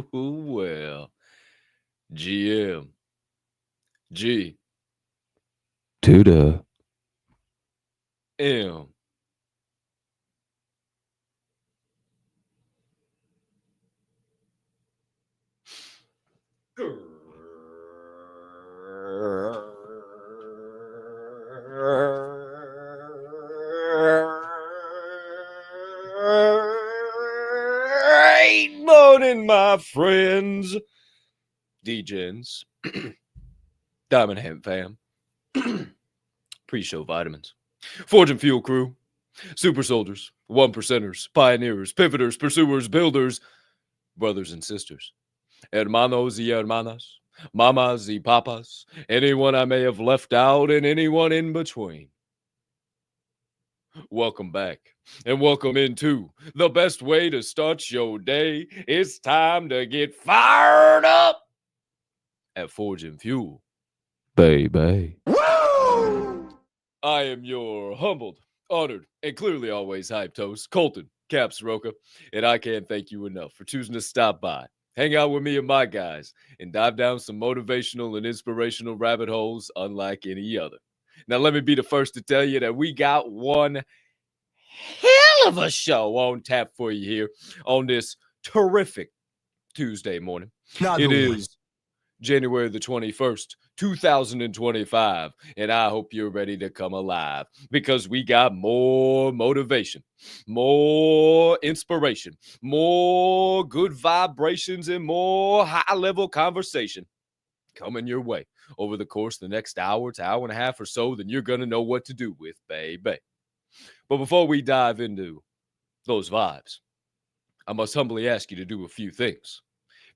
Well, GM, G, To the M. Great morning, my friends. DJs, Diamond Hemp Fam, pre-show vitamins, Fortune Fuel Crew, Super Soldiers, One Percenters, Pioneers, Pivoters, Pursuers, Builders, brothers and sisters, hermanos y hermanas, mamas y papas, anyone I may have left out, and anyone in between. Welcome back, and welcome into the best way to start your day. It's time to get fired up at Forge and Fuel. baby. I am your humbled, honored, and clearly always hyped host, Colton Capp Swirl One, and I can't thank you enough for choosing to stop by, hang out with me and my guys, and dive down some motivational and inspirational rabbit holes unlike any other. Now, let me be the first to tell you that we got one hell of a show on tap for you here on this terrific Tuesday morning. It is January the 21st, 2025, and I hope you're ready to come alive because we got more motivation, more inspiration, more good vibrations, and more high-level conversation coming your way over the course of the next hour to hour and a half or so. Then you're going to know what to do with, baby. But before we dive into those vibes, I must humbly ask you to do a few things.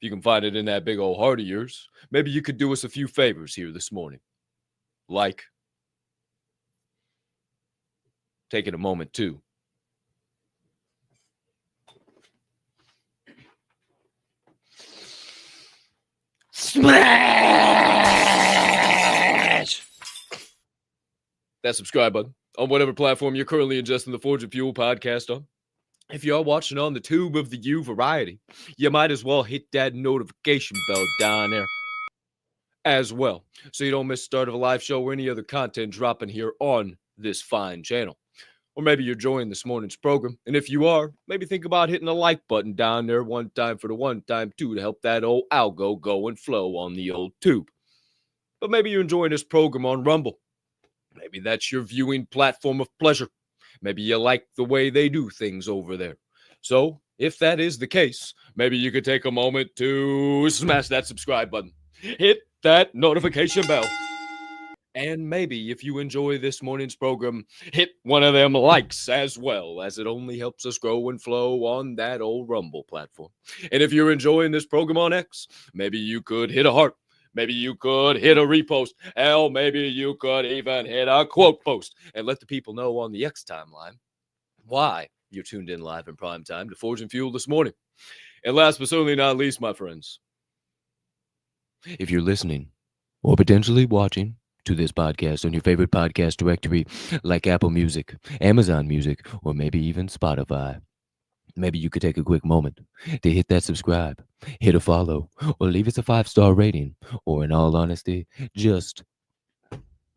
If you can find it in that big old heart of yours, maybe you could do us a few favors here this morning. Like taking a moment to smash that subscribe button on whatever platform you're currently ingesting the Forge and Fuel podcast on. If you are watching on the tube of the U variety, you might as well hit that notification bell down there as well, so you don't miss the start of a live show or any other content dropping here on this fine channel. Or maybe you're enjoying this morning's program, and if you are, maybe think about hitting the like button down there one time for the one time too to help that old algo go and flow on the old tube. But maybe you're enjoying this program on Rumble. Maybe that's your viewing platform of pleasure. Maybe you like the way they do things over there. So, if that is the case, maybe you could take a moment to smash that subscribe button. Hit that notification bell. And maybe if you enjoy this morning's program, hit one of them likes as well, as it only helps us grow and flow on that old Rumble platform. And if you're enjoying this program on X, maybe you could hit a heart. Maybe you could hit a repost. Hell, maybe you could even hit a quote post and let the people know on the X timeline why you're tuned in live in prime time to Forge and Fuel this morning. And last but certainly not least, my friends, If you're listening or potentially watching to this podcast on your favorite podcast directory like Apple Music, Amazon Music, or maybe even Spotify, maybe you could take a quick moment to hit that subscribe, hit a follow, or leave us a 5-star rating, or in all honesty, just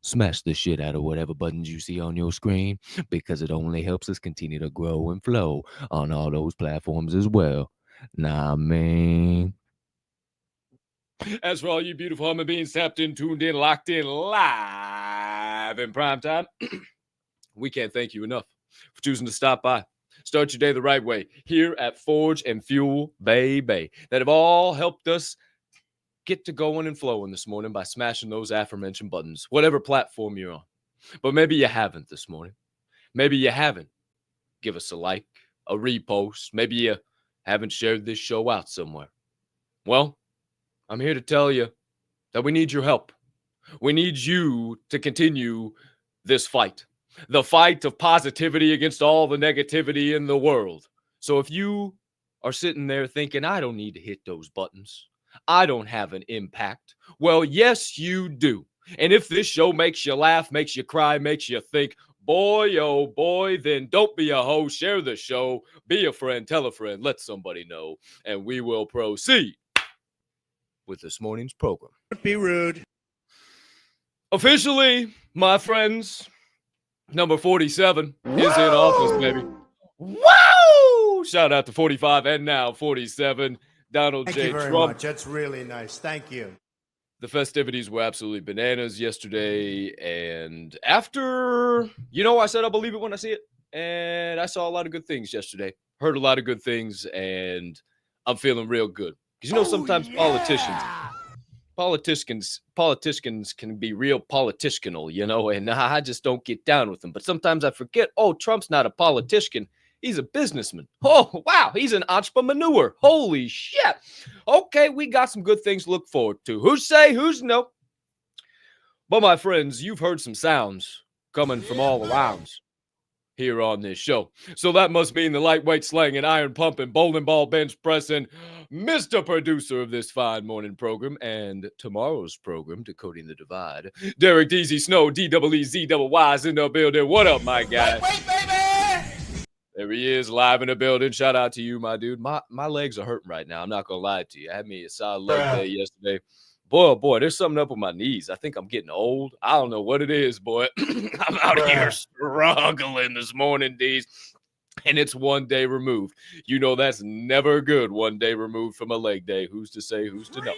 smash the shit out of whatever buttons you see on your screen, because it only helps us continue to grow and flow on all those platforms as well. Nah, man. as for all you beautiful human beings tapped in, tuned in, locked in, live in prime time, we can't thank you enough for choosing to stop by. Start your day the right way here at Forge and Fuel, baby, that have all helped us get to going and flowing this morning by smashing those aforementioned buttons, whatever platform you're on. But maybe you haven't this morning. Maybe you haven't. Give us a like, a repost. Maybe you haven't shared this show out somewhere. Well, I'm here to tell you that we need your help. We need you to continue this fight. The fight of positivity against all the negativity in the world. So if you are sitting there thinking, I don't need to hit those buttons, I don't have an impact. Well, yes, you do. And if this show makes you laugh, makes you cry, makes you think, boy, oh boy, then don't be a hoe. Share the show. Be a friend. Tell a friend. Let somebody know. And we will proceed with this morning's program. Don't be rude. Officially, my friends, number 47 is in office, baby. Woo! Shout out to 45 and now 47, Donald Thank J. you very Trump. much. That's really nice. Thank you. The festivities were absolutely bananas yesterday. And after, I said I'll believe it when I see it. And I saw a lot of good things yesterday. Heard a lot of good things. And I'm feeling real good. Because, sometimes politicians can be real politicianal, and I just don't get down with them. But sometimes I forget, Trump's not a politician. He's a businessman. Oh, wow. He's an entrepreneur. Holy shit. Okay, we got some good things to look forward to. Who's say, who's no? But my friends, you've heard some sounds coming from all around here on this show. So that must mean the lightweight slanging, iron pumping, bowling ball bench pressing, Mr. Producer of this fine morning program and tomorrow's program, Decoding the Divide, Derek DZ Snow, DEEZY's in the building. What up, my guy? Wait, baby! There he is, live in the building. Shout out to you, my dude. My legs are hurting right now. I'm not going to lie to you. I had me a solid leg day yesterday. Boy, oh boy, there's something up with my knees. I think I'm getting old. I don't know what it is, boy. I'm out here struggling this morning, D's. And it's one day removed. That's never good, one day removed from a leg day. Who's to say, who's to know?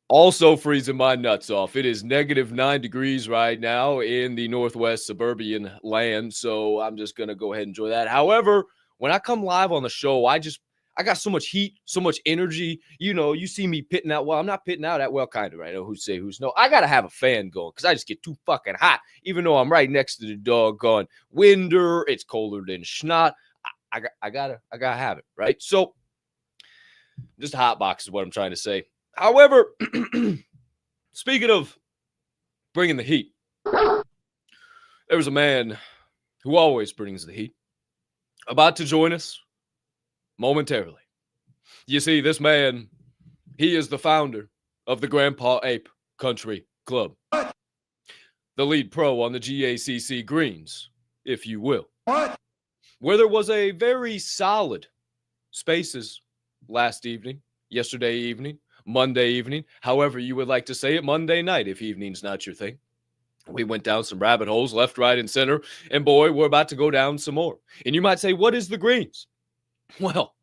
Also freezing my nuts off. It is -9 degrees right now in the northwest suburban land, so I'm just going to go ahead and enjoy that. However, when I come live on the show, I got so much heat, so much energy. You see me pitting out well. I'm not pitting out that well, kind of, right? Who's say, who's no. I got to have a fan going because I just get too fucking hot, even though I'm right next to the doggone window. It's colder than snot. I gotta have it, right? So Just a hot box is what I'm trying to say. However, speaking of bringing the heat, there was a man who always brings the heat about to join us momentarily. You see, this man, he is the founder of the Grandpa Ape Country Club. The lead pro on the GACC Greens, if you will. Where there was a very solid Spaces last evening, yesterday evening, Monday evening, however you would like to say it, Monday night if evening's not your thing. We went down some rabbit holes, left, right, and center, and boy, we're about to go down some more. And you might say, what is the Greens? Well,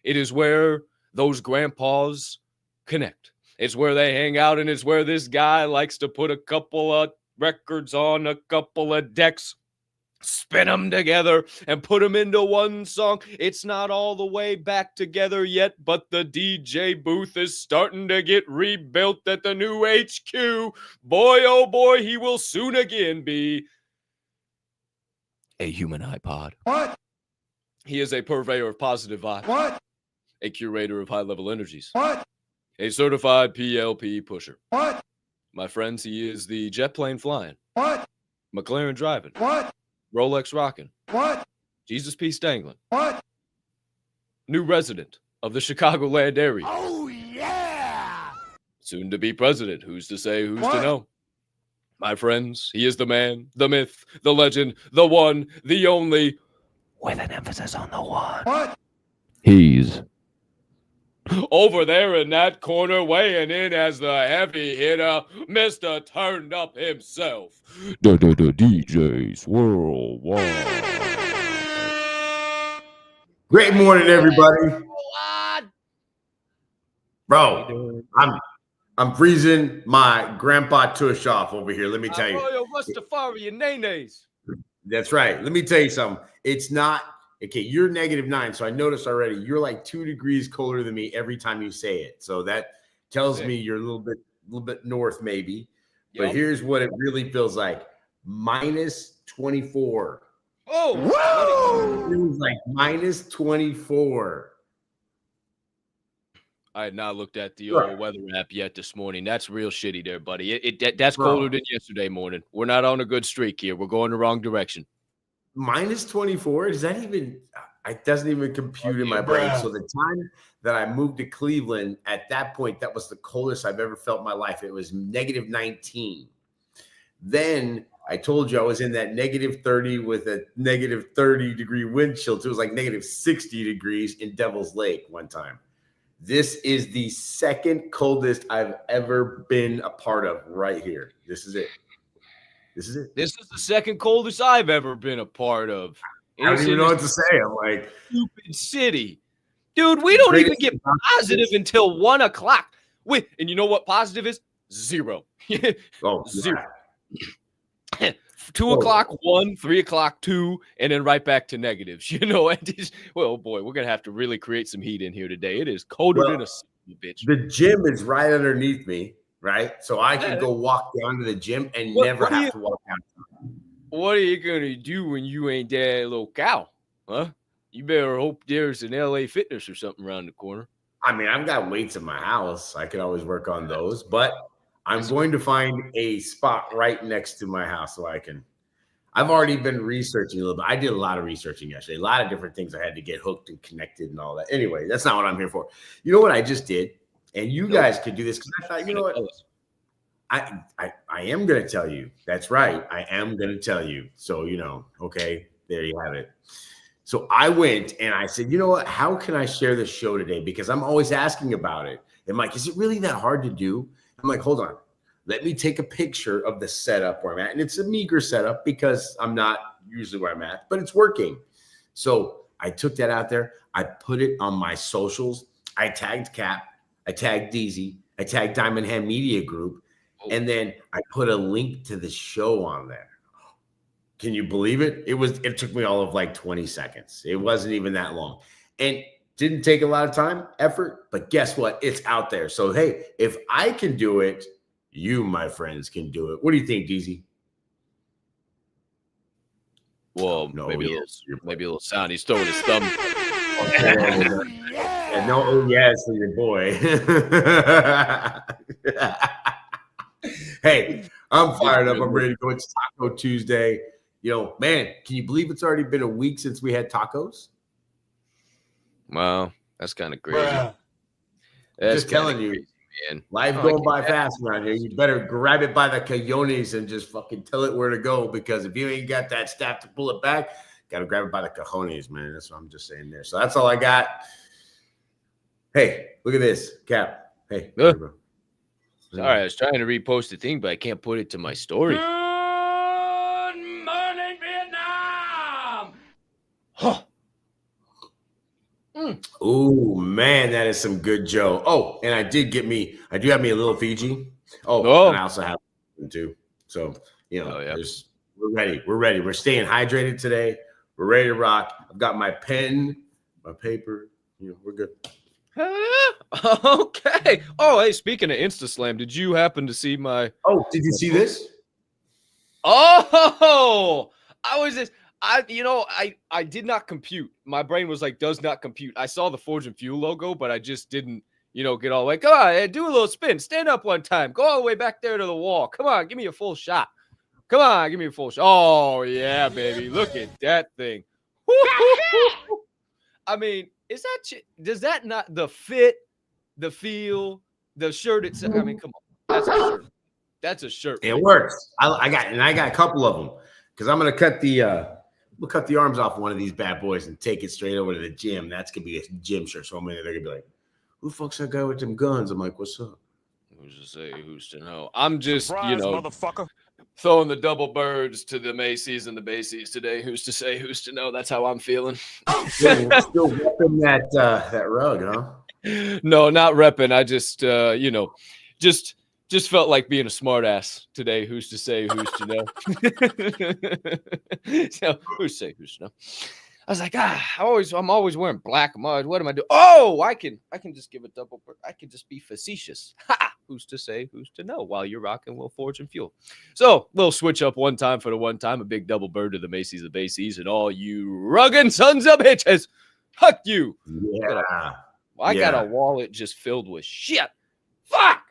it is where those grandpas connect. It's where they hang out, and it's where this guy likes to put a couple of records on a couple of decks, spin them together, and put them into one song. It's not all the way back together yet, but the DJ booth is starting to get rebuilt at the new HQ. Boy, oh boy, he will soon again be A human iPod. What? He is a purveyor of positive vibes. What? A curator of high-level energies. What? A certified PLP pusher. What? My friends, he is the jet plane flying. What? McLaren driving. What? Rolex rocking. What? Jesus Peace dangling. What? New resident of the Chicagoland area. Oh, yeah! Soon to be president. Who's to say, who's What? to know? My friends, he is the man, the myth, the legend, the one, the only. With an emphasis on the one. What? He's Over there in that corner, weighing in as the heavy hitter, Mr. Turned Up himself. the DJ Swirl One. Great morning, everybody. Bro, I'm freezing my grandpa tush off over here. Let me tell you. Royal Rastafari Nenes. That's right. Let me tell you something. It's not okay. You're -9, so I noticed already. You're like 2 degrees colder than me every time you say it. So that tells me you're a little bit north, maybe. But Yep. here's what it really feels like: -24. Oh, It was like -24. I had not looked at the Right. old weather app yet this morning. That's real shitty there, buddy. That's Bro. colder than yesterday morning. We're not on a good streak here. We're going the wrong direction. -24. Does that even? It doesn't even compute in my brain. So the time that I moved to Cleveland, at that point, that was the coldest I've ever felt in my life. It was -19. Then I told you I was in that -30 with a -30-degree wind chill. It was like -60 degrees in Devil's Lake one time. This is the second coldest I've ever been a part of right here. This is it. This is it. This is the second coldest I've ever been a part of. I don't It's even in know a what to say. I'm like, stupid city. Dude, we don't even get positive until 1 o'clock. And you know what positive is? 0. oh, Zero. yeah. 2 o'clock, 1, 3 o'clock, 2, and then right back to negatives. You know, well, boy, we're going to have to really create some heat in here today. It is colder than a bitch. The gym is right underneath me, right? So I can go walk down to the gym and never have to walk down. What are you going to do when you ain't that little cow? Huh? You better hope there's an LA Fitness or something around the corner. I mean, I've got weights in my house. I could always work on those, but I'm going to find a spot right next to my house so I can. I've already been researching a little bit. I did a lot of researching yesterday. A lot of different things I had to get hooked and connected and all that. Anyway, that's not what I'm here for. You know what I just did? And you guys could do this because I thought, you know what? I am going to tell you. That's right. I am going to tell you. So, okay, there you have it. So I went and I said, you know what? How can I share this show today? Because I'm always asking about it. And Mike, is it really that hard to do? I'm like, hold on. Let me take a picture of the setup where I'm at. And it's a meager setup because I'm not usually where I'm at, but it's working. So I took that out there. I put it on my socials. I tagged Capp. I tagged DZ. I tagged Diamond Hand Media Group. And then I put a link to the show on there. Can you believe it? It took me all of like 20 seconds. It wasn't even that long. And didn't take a lot of time, effort, but guess what? It's out there. So, hey, if I can do it, you, my friends, can do it. What do you think, DZ? Well, No, maybe a little sound. He's throwing his thumb. And no, oh yes for your boy. Hey, I'm fired up. I'm ready to go. It's Taco Tuesday. Man, can you believe it's already been a week since we had tacos? Wow, that's kind of crazy. Just telling you, crazy, man. Life going by fast around here. You better grab it by the cojones and just fucking tell it where to go, because if you ain't got that staff to pull it back, gotta grab it by the cojones, man. That's what I'm just saying there. So that's all I got. Hey, look at this, Cap. Hey, bro. Sorry, I was trying to repost the thing, but I can't put it to my story. Good morning, Vietnam. Huh. Oh man, that is some good Joe. Oh, and I do have me a little Fiji. And I also have one too. So we're ready. We're ready. We're staying hydrated today. We're ready to rock. I've got my pen, my paper. We're good. Okay. Oh, hey, speaking of InstaSlam, did you happen to see my? Oh, did you see this? Oh, I did not compute. My brain was like, does not compute. I saw the Forge and Fuel logo, but I just didn't, get all like, come on, do a little spin, stand up one time, go all the way back there to the wall. Come on, give me a full shot. Come on, give me a full shot. Oh yeah, baby, look at that thing. I mean, does that not the fit, the feel, the shirt itself? I mean, come on, that's a shirt. That's a shirt. It works. I got a couple of them, because I'm gonna cut the arms off one of these bad boys and take it straight over to the gym. That's gonna be a gym shirt. So they're gonna be like, "Who the fuck's that guy with them guns?" I'm like, "What's up?" Who's to say? Who's to know? I'm just, Surprise, motherfucker. throwing the double birds to the Macy's and the Baseys today. Who's to say? Who's to know? That's how I'm feeling. Still repping that rug, huh? No, not repping. I just, just felt like being a smart ass today. Who's to say? Who's to know? So, who's to say? Who's to know? I was like, I'm always wearing black. What am I doing? Oh, I can just give a double. I can just be facetious. Ha! Who's to say? Who's to know? While you're rocking Will Forge and Fuel. So, little switch up one time for the one time. A big double bird to the Macy's, the Baseys, and all you rugged sons of bitches. Fuck you. Yeah. I got a wallet just filled with shit. Fuck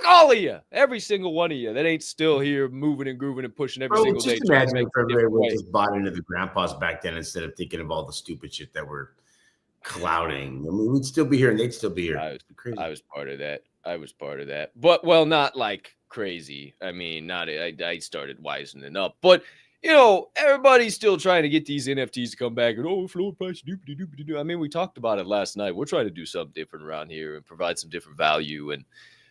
all of you. Every single one of you that ain't still here moving and grooving and pushing every single day. Just imagine if everybody just bought into the grandpas back then instead of thinking of all the stupid shit that we're clouding. I mean, we'd still be here and they'd still be here. I was part of that. But, well, not like crazy. I mean, I started wisening up. But, everybody's still trying to get these NFTs to come back. And, floor price, doopity. I mean, we talked about it last night. We're trying to do something different around here and provide some different value and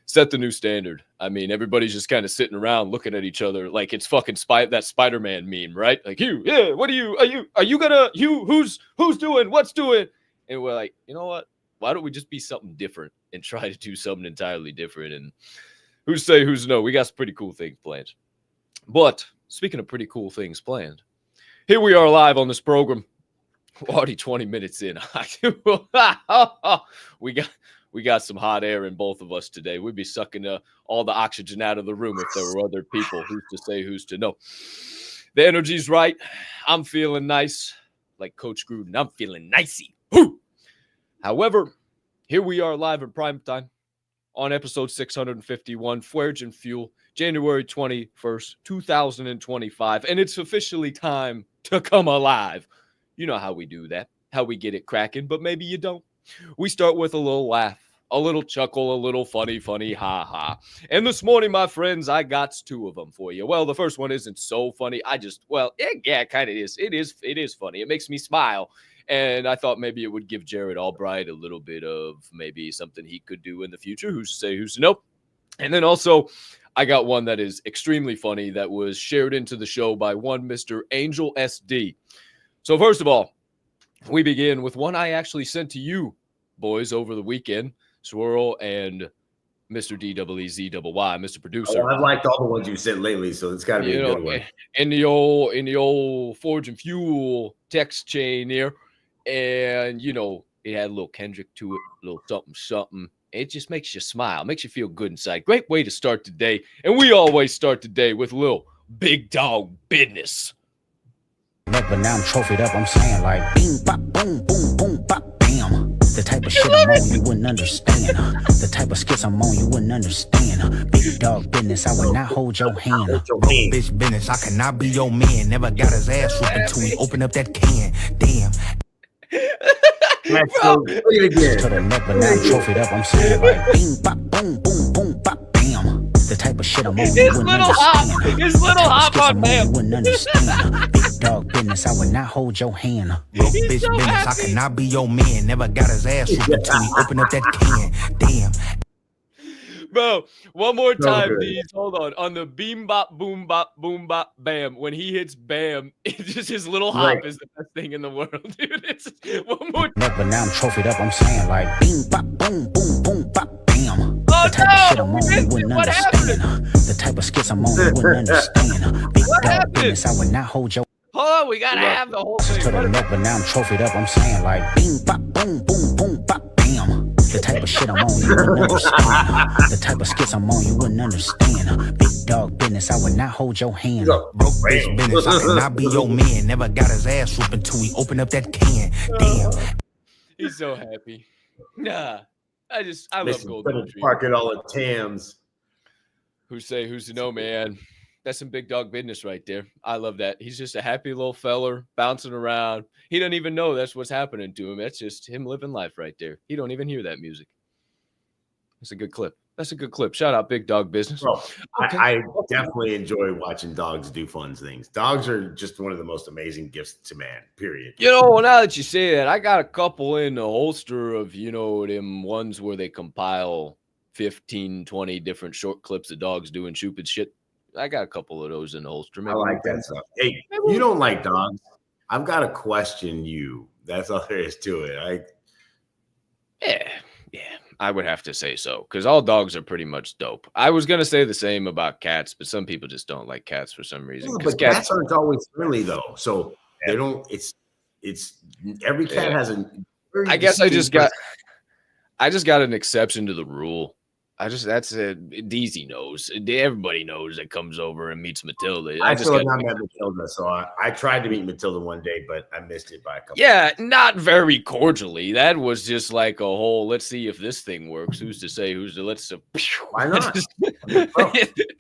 set the new standard. I mean, everybody's just kind of sitting around looking at each other like it's fucking that Spider-Man meme, right? Like, what are you gonna, who's doing, what's doing? And we're like, you know what? Why don't we just be something different and try to do something entirely different? And who's to say, who's to know? We got some pretty cool things planned. But speaking of pretty cool things planned, here we are live on this program. We're already 20 minutes in. We got some hot air in both of us today. We'd be sucking all the oxygen out of the room if there were other people. Who's to say, who's to know? The energy's right. I'm feeling nice. Like Coach Gruden, I'm feeling nicey. Woo! However, here we are live in prime time on episode 651, Forge and Fuel, January 21st, 2025. And it's officially time to come alive. You know how we do that, how we get it cracking, but maybe you don't. We start with a little laugh, a little chuckle, a little funny, ha ha. And this morning, my friends, I got two of them for you. Well, the first one isn't so funny. It kind of is. It is funny. It makes me smile. And I thought maybe it would give Jared Albright a little bit of maybe something he could do in the future. Who's to say, who's to know? And then also, I got one that is extremely funny that was shared into the show by one Mr. Angel SD. So first of all, we begin with one I actually sent to you, boys, over the weekend. Swirl and Mr. DEEZYY, Mr. Producer. Oh, I've liked all the ones you sent lately, so it's got to be a good one. In the old Forge and Fuel text chain here, and it had a little Kendrick to it, a little something. It just makes you smile, makes you feel good inside. Great way to start the day, and we always start the day with a little big dog business. But now I'm trophied up, I'm saying like bing, bop, boom, boom, boom, bop, bam. The type of shit I'm on, you wouldn't understand. The type of skits I'm on, you wouldn't understand. Big dog business, I would not hold your hand. Bitch business, I cannot be your man. Never got his ass whooped until we open up that can. Damn. Look at it again. To the neck, but now I'm trophied up. I'm saying like bing, bop, boom, boom, boom, bop, bam. The type of shit I'm on, you wouldn't understand. His little hop on You bam. wouldn't understand. Big dog business, I would not hold your hand. Broke bitch business, I cannot be your man. Never got his ass whooped until we open up that can. Damn. Bro, one more So time, good. Deez. Hold on the beam bop, boom bop, bam. When he hits bam, it's just his little hop Right. is the best thing in the world, dude. It's one more. Neck, but now I'm trophied up. I'm saying like bing, bop, boom, boom, boom, bop, bam. Oh, The type of shit no, I'm on, we you missed wouldn't it. What understand. The type of skits I'm on, you wouldn't understand. Big What dog happened? business, I would not hold your Hold on, we gotta have the whole thing. to the neck, but now I'm trophied up. I'm saying like bing, bop, boom, boom, boom, bop, bam. The type of shit I'm on, you wouldn't understand. The type of skits I'm on, you wouldn't understand. Big dog business, I would not hold your hand. Broke bitch business, I cannot be your man. Never got his ass whooped until we open up that can. Damn. He's so happy. Nah, I love Listen, Golden couldn't Retriever. park it all at Tams. Who's to know, man? That's some big dog business right there. I love that. He's just a happy little feller bouncing around. He doesn't even know that's what's happening to him. That's just him living life right there. He don't even hear that music. That's a good clip. That's a good clip. Shout out Big Dog Business. Bro, Okay. I definitely enjoy watching dogs do fun things. Dogs are just one of the most amazing gifts to man, period. You know, now that you say that, I got a couple in the holster of, them ones where they compile 15, 20 different short clips of dogs doing stupid shit. I got a couple of those in the holster. I Maybe like that stuff. Hey, you don't like dogs? I've got to question you. That's all there is to it. Yeah, I would have to say so because all dogs are pretty much dope. I was gonna say the same about cats, but some people just don't like cats for some reason. Yeah, 'cause but cats aren't always friendly though. So they don't. It's every cat has a. very I guess I just got distinct an exception to the rule. That's DZ knows. Everybody knows that comes over and meets Matilda. I still have not met Matilda, so I tried to meet Matilda one day, but I missed it by a couple. Yeah, not very cordially. That was just like a whole. Let's see if this thing works. Who's to say? Let's. Why not?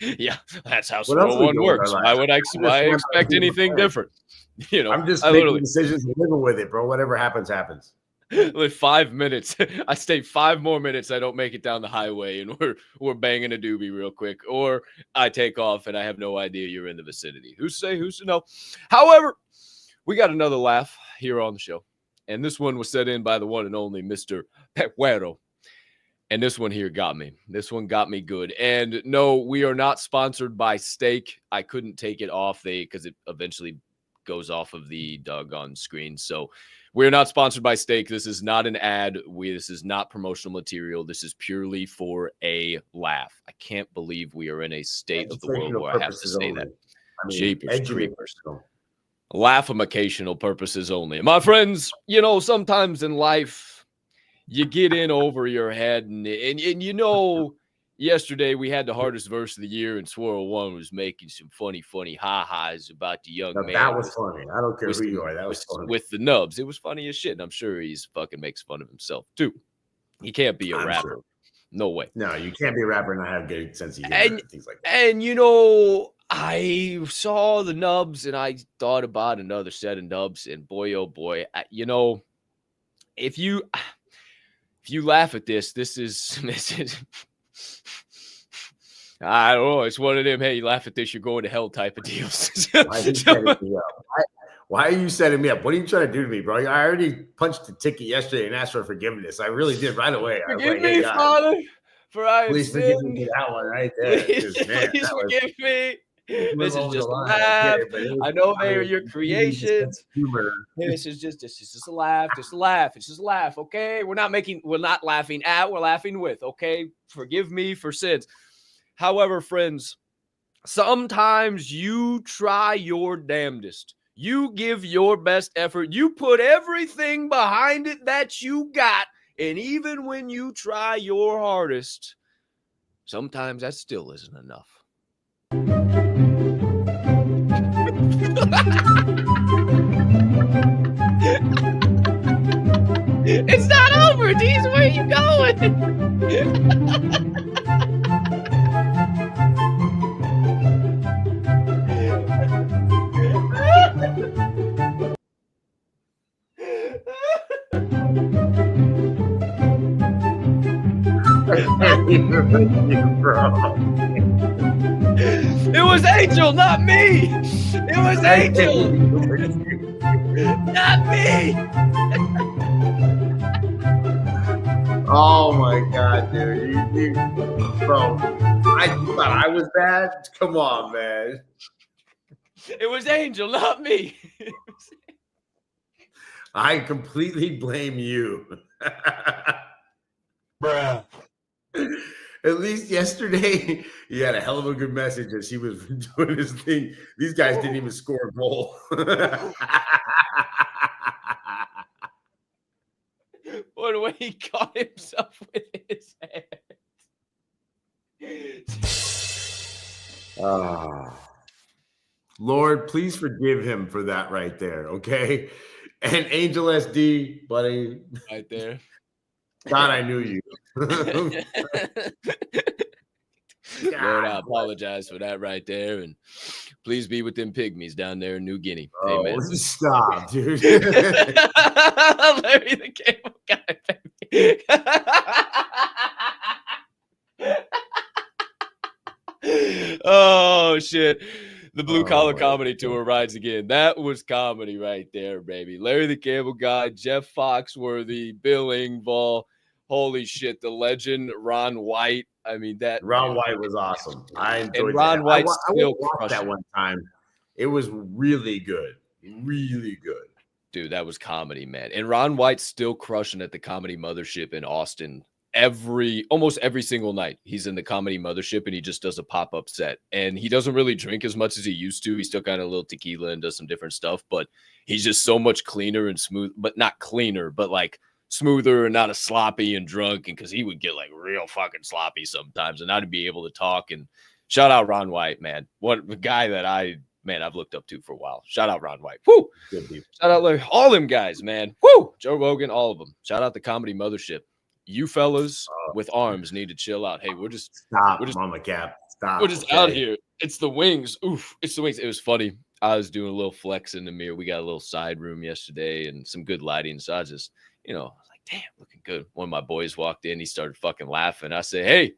Yeah, that's how What else Swirl we One do with works. our Why lives? would I just expect want to anything be different? I'm just I making literally decisions and living with it, bro. Whatever happens, happens. with 5 minutes. I stay 5 more minutes. I don't make it down the highway, and we're banging a doobie real quick, or I take off and I have no idea you're in the vicinity. Who's to say? Who's to know? However, we got another laugh here on the show, and this one was set in by the one and only Mr. Pecuero. And this one here got me. This one got me good. And no, we are not sponsored by Steak. I couldn't take it off because it eventually goes off of the doggone screen. So we're not sponsored by Steak. This is not an ad. This is not promotional material. This is purely for a laugh. I can't believe we are in a state of the world where I have to say that. Jeepers creepers. Laugh-imacational purposes only. My friends, sometimes in life, you get in over your head, and yesterday we had the hardest verse of the year, and Swirl One was making some funny ha-has about the young man. That was funny. I don't care who you are. That was funny. With the nubs. It was funny as shit, and I'm sure he's fucking makes fun of himself, too. He can't be a rapper. Sure. No way. No, you can't be a rapper and not have good sense of humor and things like that. And, I saw the nubs, and I thought about another set of nubs, and boy, oh boy, if you laugh at this is I don't know. It's one of them, hey, you laugh at this, you're going to hell type of deals. Why are you setting me up? What are you trying to do to me, bro? I already punched the ticket yesterday and asked for forgiveness. I really did right away. Forgive me, Father, for I have please sinned. Forgive me for that one right there. Please forgive me. This is just a laugh. I know they are your creations. This is just a laugh. Just a laugh. It's just a laugh. Okay. We're not laughing at, we're laughing with. Okay. Forgive me for sins. However, friends, sometimes you try your damnedest. You give your best effort. You put everything behind it that you got. And even when you try your hardest, sometimes that still isn't enough. It's not over. you going? It was Angel, not me. It was Angel, not me. Oh my God, dude. Bro, you thought I was bad? Come on, man. It was Angel, not me. I completely blame you. Bruh. At least yesterday, he had a hell of a good message as he was doing his thing. These guys didn't even score a goal. Or the way he caught himself with his hand. Lord, please forgive him for that right there, okay? And Angel SD, buddy. Right there. God, I knew you. Lord, I apologize for that right there. And please be with them pygmies down there in New Guinea. Amen. Stop, dude. Larry the Cable Guy, baby. Oh, shit. The Blue Collar Comedy Tour rides again. That was comedy right there, baby. Larry the Cable Guy, Jeff Foxworthy, Bill Engvall. Holy shit, the legend, Ron White. I mean, Ron White was awesome. I enjoyed and Ron that. White I still watched that one time. It was really good. Really good. Dude, that was comedy, man. And Ron White's still crushing at the Comedy Mothership in Austin. Almost every single night he's in the Comedy Mothership and he just does a pop-up set. And he doesn't really drink as much as he used to. He still kind of a little tequila and does some different stuff, but he's just so much cleaner and smooth, but not cleaner, but like smoother and not as sloppy and drunk. And because he would get like real fucking sloppy sometimes and I'd be able to talk. And shout out Ron White, man. What a guy that I've looked up to for a while. Shout out Ron White. Woo! Good people. Shout out Larry. All them guys, man. Woo! Joe Rogan, all of them. Shout out the Comedy Mothership. You fellas with arms need to chill out. Hey, we're just Mama Cap. Stop. We're just out here. It's the wings. Oof. It's the wings. It was funny. I was doing a little flex in the mirror. We got a little side room yesterday and some good lighting. So I just, I was like, damn, looking good. One of my boys walked in. He started fucking laughing. I said, hey,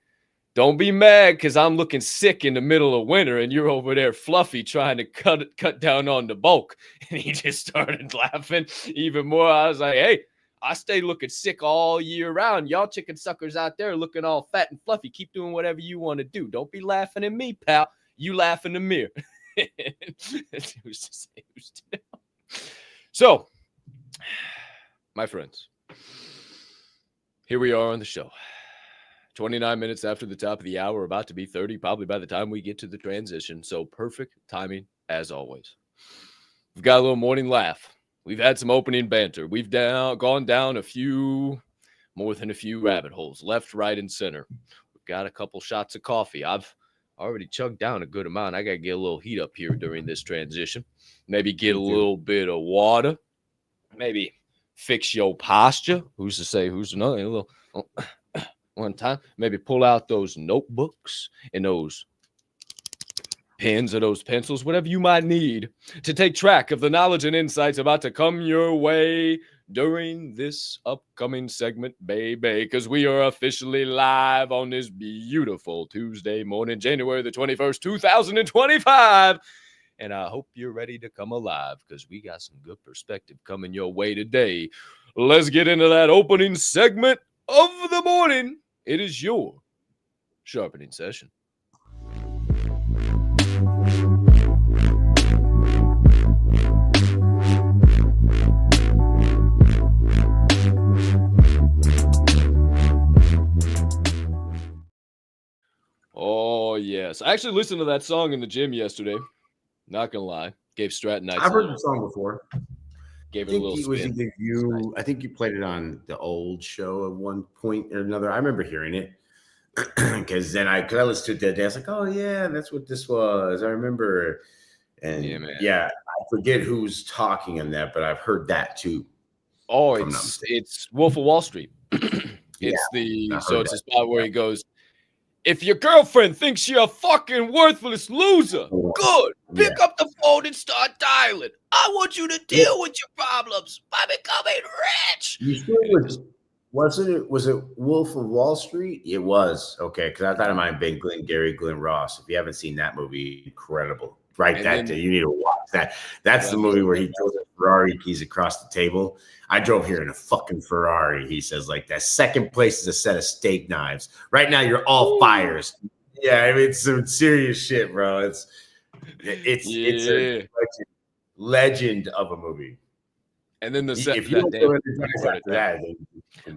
don't be mad because I'm looking sick in the middle of winter and you're over there fluffy trying to cut down on the bulk. And he just started laughing even more. I was like, hey, I stay looking sick all year round. Y'all chicken suckers out there looking all fat and fluffy. Keep doing whatever you want to do. Don't be laughing at me, pal. You laugh in the mirror. So, my friends, here we are on the show. 29 minutes after the top of the hour, about to be 30, probably by the time we get to the transition. So perfect timing, as always. We've got a little morning laugh. We've had some opening banter. We've gone down more than a few rabbit holes, left, right, and center. We've got a couple shots of coffee. I've already chugged down a good amount. I got to get a little heat up here during this transition. Maybe get a little bit of water. Maybe fix your posture. Who's to say who's to know? A little one time. Maybe pull out those notebooks and those pens or those pencils, whatever you might need to take track of the knowledge and insights about to come your way during this upcoming segment, baby, because we are officially live on this beautiful Tuesday morning, January the 21st, 2025. And I hope you're ready to come alive because we got some good perspective coming your way today. Let's get into that opening segment of the morning. It is your Sharpening Session. Oh, yes. I actually listened to that song in the gym yesterday. Not going to lie. Gave Stratton Knights. I've heard the song before. Gave it a little spin. I think you played it on the old show at one point or another. I remember hearing it. Because then I listened to it the other day. I was like, oh, yeah, that's what this was. I remember. And yeah, I forget who's talking on that, but I've heard that too. Oh, it's Wolf of Wall Street. It's I so heard it's a that. spot where he goes, if your girlfriend thinks you're a fucking worthless loser, good. Yeah. Pick up the phone and start dialing. I want you to deal with your problems by becoming rich. You sure was it Wolf of Wall Street? It was. Okay, because I thought it might have been Glenn Ross. If you haven't seen that movie, incredible. Right, you need to watch that. That's the movie where he throws a Ferrari keys across the table. I drove here in a fucking Ferrari. He says like that. Second place is a set of steak knives. Right now, you're all fires. Yeah, I mean, it's some serious shit, bro. It's a legend of a movie. And then If you don't go into that,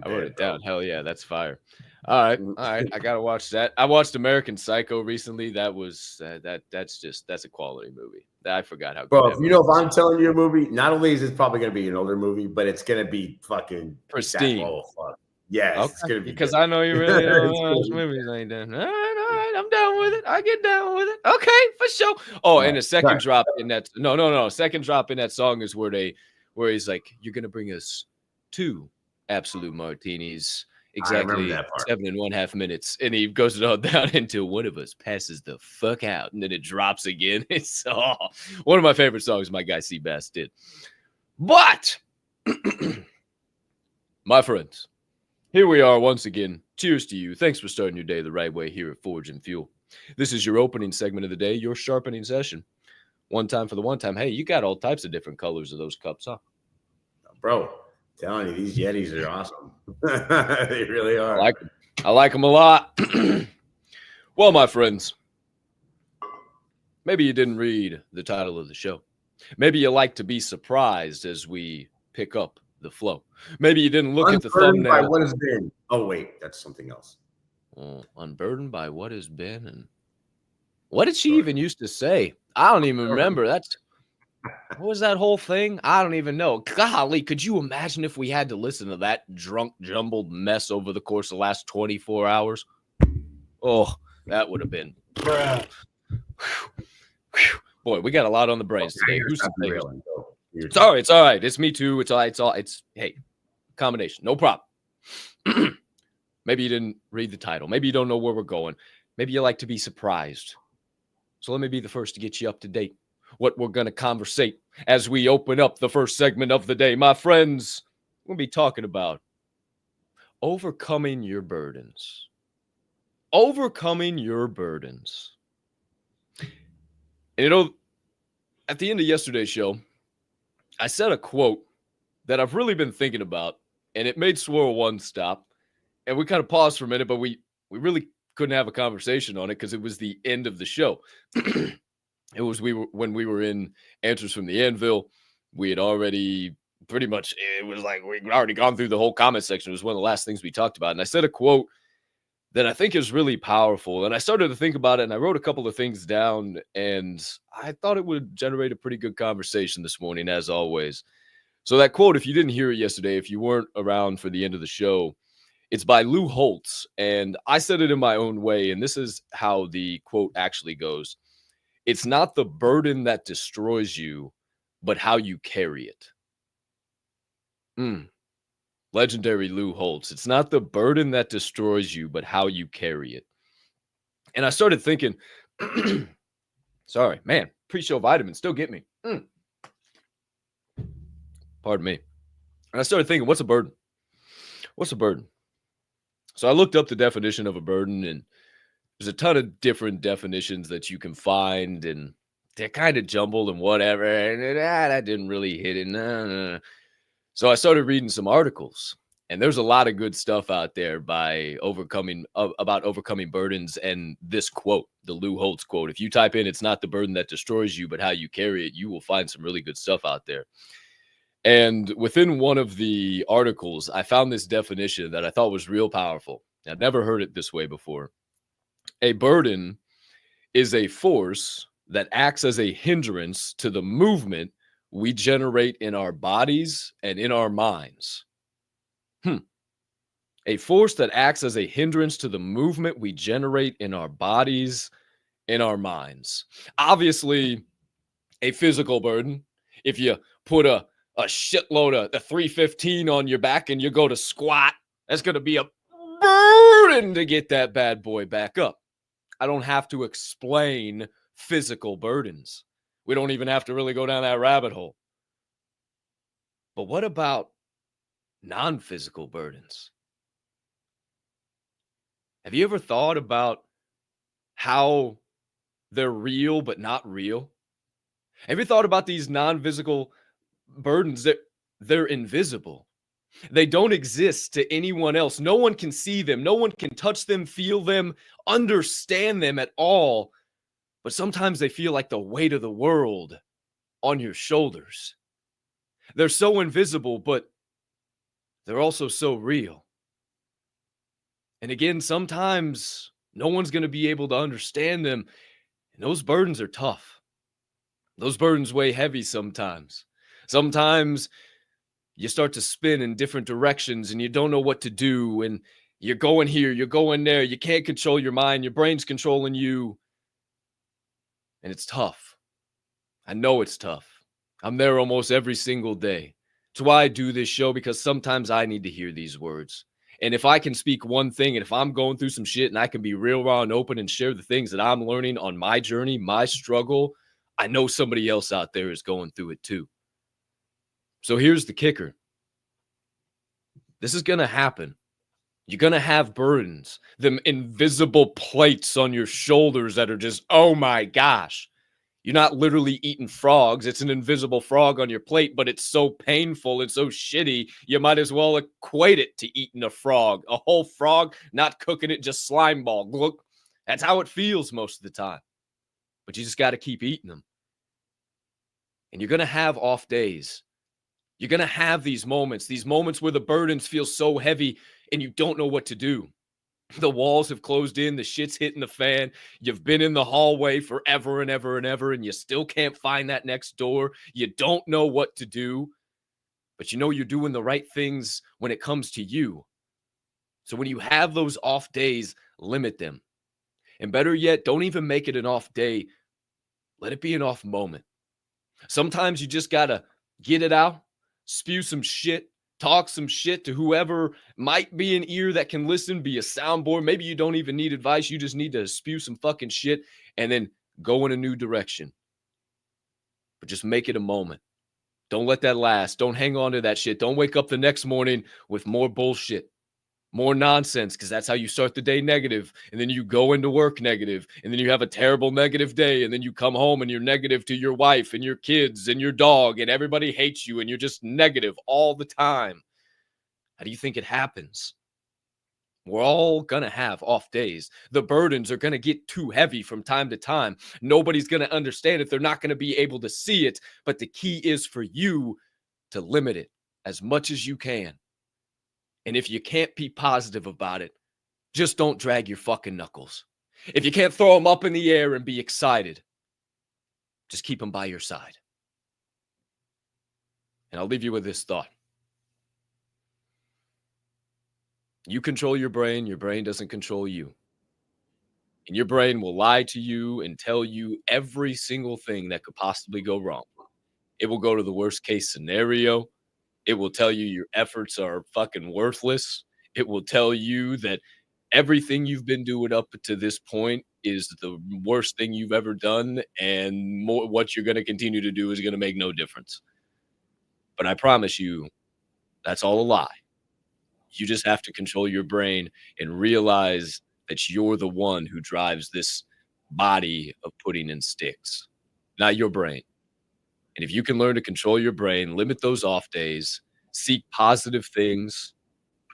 I wrote it down. Hell yeah, that's fire. All right. I gotta watch that. I watched American Psycho recently. That's a quality movie. I forgot how good. Bro, if I'm telling you a movie, not only is it probably gonna be an older movie, but it's gonna be fucking pristine. Oh fuck. Yes, okay. It's gonna be because good. I know you really don't watch movies like that. All right, I'm down with it. I get down with it. Okay, for sure. Oh, and the second drop in that second drop in that song is where he's like, you're gonna bring us 2 absolute martinis, exactly 7.5 minutes, and he goes it all down until one of us passes the fuck out, and then it drops again. It's one of my favorite songs my guy Seabass did. But my friends, here we are once again. Cheers to you. Thanks for starting your day the right way here at Forge and Fuel. This is your opening segment of the day, your sharpening session. One time for the one time. Hey, you got all types of different colors of those cups, huh? Bro, telling you, these Yetis are awesome. They really are. I like them a lot. Well, my friends, maybe you didn't read the title of the show. Maybe you like to be surprised as we pick up the flow. Maybe you didn't look at the thumbnail. By what has been. Oh, wait, that's something else. Unburdened by what has been. And what did she even used to say? I don't even remember. What was that whole thing? I don't even know. Golly, could you imagine if we had to listen to that drunk, jumbled mess over the course of the last 24 hours? Oh, that would have been. Boy, we got a lot on the brains today. Who's Sorry, it's all right. It's me too. It's hey, combination. No problem. Maybe you didn't read the title. Maybe you don't know where we're going. Maybe you like to be surprised. So let me be the first to get you up to date. What we're going to conversate as we open up the first segment of the day. My friends, we'll be talking about overcoming your burdens. Overcoming your burdens. And at the end of yesterday's show, I said a quote that I've really been thinking about, and it made Swirl One stop. And we kind of paused for a minute, but we really couldn't have a conversation on it because it was the end of the show. It was when we were in Answers from the Anvil. We had already pretty much, it was like we'd already gone through the whole comment section. It was one of the last things we talked about. And I said a quote that I think is really powerful. And I started to think about it, and I wrote a couple of things down, and I thought it would generate a pretty good conversation this morning, as always. So that quote, if you didn't hear it yesterday, if you weren't around for the end of the show, it's by Lou Holtz. And I said it in my own way, and this is how the quote actually goes. It's not the burden that destroys you, but how you carry it. Legendary Lou Holtz. It's not the burden that destroys you, but how you carry it. And I started thinking, sorry, man, pre-show vitamins still get me. Pardon me. And I started thinking, what's a burden? What's a burden? So I looked up the definition of a burden, and there's a ton of different definitions that you can find, and they're kind of jumbled and whatever. And that didn't really hit it. No. So I started reading some articles, and there's a lot of good stuff out there about overcoming burdens. And this quote, the Lou Holtz quote, if you type in, it's not the burden that destroys you, but how you carry it, you will find some really good stuff out there. And within one of the articles, I found this definition that I thought was real powerful. I'd never heard it this way before. A burden is a force that acts as a hindrance to the movement we generate in our bodies and in our minds. A force that acts as a hindrance to the movement we generate in our bodies, in our minds. Obviously, a physical burden. If you put a shitload of the 315 on your back and you go to squat, that's going to be a burden to get that bad boy back up. I don't have to explain physical burdens. We don't even have to really go down that rabbit hole. But what about non-physical burdens? Have you ever thought about how they're real but not real? Have you thought about these non-physical burdens that they're invisible? They don't exist to anyone else. No one can see them. No one can touch them, feel them, understand them at all. But sometimes they feel like the weight of the world on your shoulders. They're so invisible, but they're also so real. And again, sometimes no one's going to be able to understand them. And those burdens are tough. Those burdens weigh heavy sometimes. Sometimes you start to spin in different directions and you don't know what to do. And you're going here, you're going there. You can't control your mind. Your brain's controlling you. And it's tough. I know it's tough. I'm there almost every single day. That's why I do this show, because sometimes I need to hear these words. And if I can speak one thing, and if I'm going through some shit and I can be real, raw, and open and share the things that I'm learning on my journey, my struggle, I know somebody else out there is going through it too. So here's the kicker. This is going to happen. You're going to have burdens, them invisible plates on your shoulders that are just, oh my gosh. You're not literally eating frogs. It's an invisible frog on your plate, but it's so painful and so shitty, you might as well equate it to eating a frog. A whole frog, not cooking it, just slime ball. Look, that's how it feels most of the time. But you just got to keep eating them. And you're going to have off days. You're going to have these moments where the burdens feel so heavy and you don't know what to do. The walls have closed in, the shit's hitting the fan. You've been in the hallway forever and ever and ever, and you still can't find that next door. You don't know what to do, but you know you're doing the right things when it comes to you. So when you have those off days, limit them. And better yet, don't even make it an off day. Let it be an off moment. Sometimes you just got to get it out, spew some shit, talk some shit to whoever might be an ear that can listen, be a soundboard. Maybe you don't even need advice. You just need to spew some fucking shit and then go in a new direction. But just make it a moment. Don't let that last. Don't hang on to that shit. Don't wake up the next morning with more bullshit, more nonsense, because that's how you start the day negative. And then you go into work negative. And then you have a terrible negative day. And then you come home and you're negative to your wife and your kids and your dog. And everybody hates you. And you're just negative all the time. How do you think it happens? We're all going to have off days. The burdens are going to get too heavy from time to time. Nobody's going to understand it. They're not going to be able to see it. But the key is for you to limit it as much as you can. And if you can't be positive about it, just don't drag your fucking knuckles. If you can't throw them up in the air and be excited, just keep them by your side. And I'll leave you with this thought. You control your brain doesn't control you. And your brain will lie to you and tell you every single thing that could possibly go wrong. It will go to the worst case scenario. It will tell you your efforts are fucking worthless. It will tell you that everything you've been doing up to this point is the worst thing you've ever done, and what you're going to continue to do is going to make no difference. But I promise you, that's all a lie. You just have to control your brain and realize that you're the one who drives this body of pudding and sticks, not your brain. And if you can learn to control your brain, limit those off days, seek positive things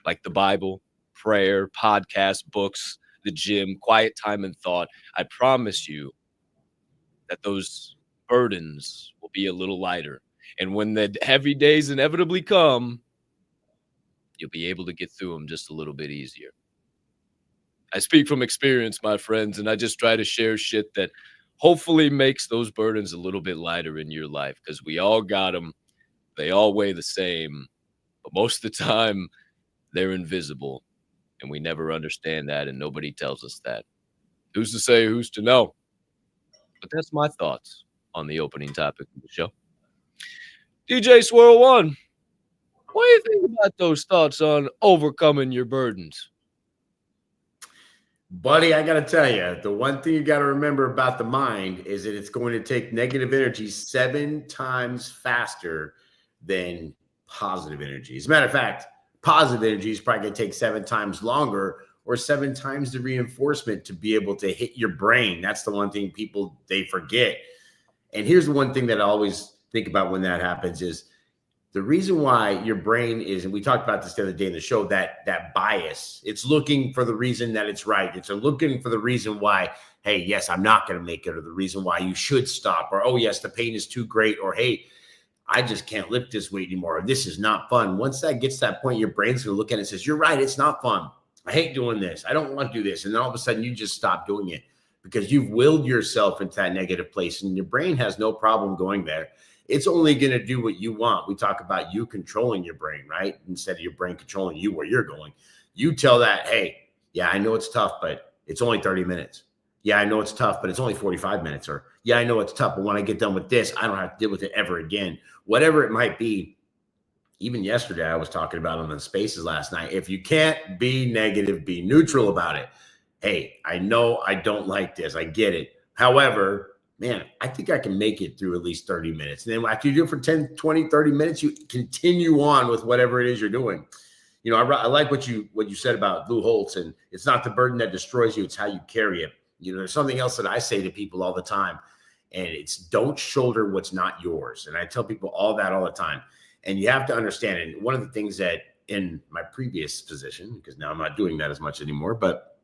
like the Bible, prayer, podcasts, books, the gym, quiet time and thought, I promise you that those burdens will be a little lighter. And when the heavy days inevitably come, you'll be able to get through them just a little bit easier. I speak from experience, my friends, and I just try to share shit that hopefully makes those burdens a little bit lighter in your life, because we all got them. They all weigh the same, but most of the time they're invisible, and we never understand that, and nobody tells us that. Who's to say, who's to know? But that's my thoughts on the opening topic of the show. DJ Swirl One, what do you think about those thoughts on overcoming your burdens? Buddy, I got to tell you, the one thing you got to remember about the mind is that it's going to take negative energy 7 times faster than positive energy. As a matter of fact, positive energy is probably going to take 7 times longer or 7 times the reinforcement to be able to hit your brain. That's the one thing people, they forget. And here's the one thing that I always think about when that happens is the reason why your brain is, and we talked about this the other day in the show, that bias, it's looking for the reason that it's right. It's looking for the reason why, hey, yes, I'm not going to make it, or the reason why you should stop, or, oh, yes, the pain is too great, or, hey, I just can't lift this weight anymore, or this is not fun. Once that gets to that point, your brain's going to look at it and says, you're right, it's not fun. I hate doing this. I don't want to do this. And then all of a sudden you just stop doing it because you've willed yourself into that negative place, and your brain has no problem going there. It's only going to do what you want. We talk about you controlling your brain, right? Instead of your brain controlling you where you're going. You tell that, hey, yeah, I know it's tough, but it's only 30 minutes. Yeah, I know it's tough, but it's only 45 minutes. Or, yeah, I know it's tough, but when I get done with this, I don't have to deal with it ever again. Whatever it might be. Even yesterday, I was talking about on the spaces last night. If you can't be negative, be neutral about it. Hey, I know I don't like this. I get it. However, man, I think I can make it through at least 30 minutes. And then after you do it for 10, 20, 30 minutes, you continue on with whatever it is you're doing. You know, I like what you said about Lou Holtz, and it's not the burden that destroys you, it's how you carry it. You know, there's something else that I say to people all the time, and it's don't shoulder what's not yours. And I tell people all the time. And you have to understand, and one of the things that in my previous position, because now I'm not doing that as much anymore, but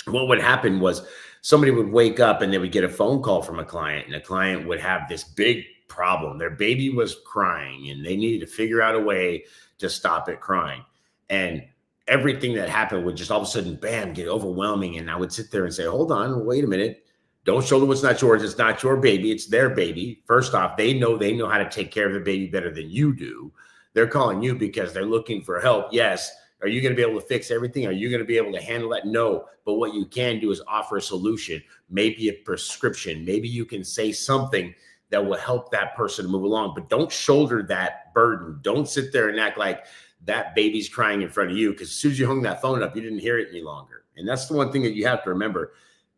what would happen was somebody would wake up and they would get a phone call from a client, and a client would have this big problem. Their baby was crying and they needed to figure out a way to stop it crying. And everything that happened would just all of a sudden, bam, get overwhelming. And I would sit there and say, hold on, wait a minute. Don't shoulder what's not yours. It's not your baby. It's their baby. First off, they know how to take care of the baby better than you do. They're calling you because they're looking for help. Yes. Are you going to be able to fix everything? Are you going to be able to handle that? No. But what you can do is offer a solution, maybe a prescription. Maybe you can say something that will help that person move along. But don't shoulder that burden. Don't sit there and act like that baby's crying in front of you, because as soon as you hung that phone up, you didn't hear it any longer. And that's the one thing that you have to remember.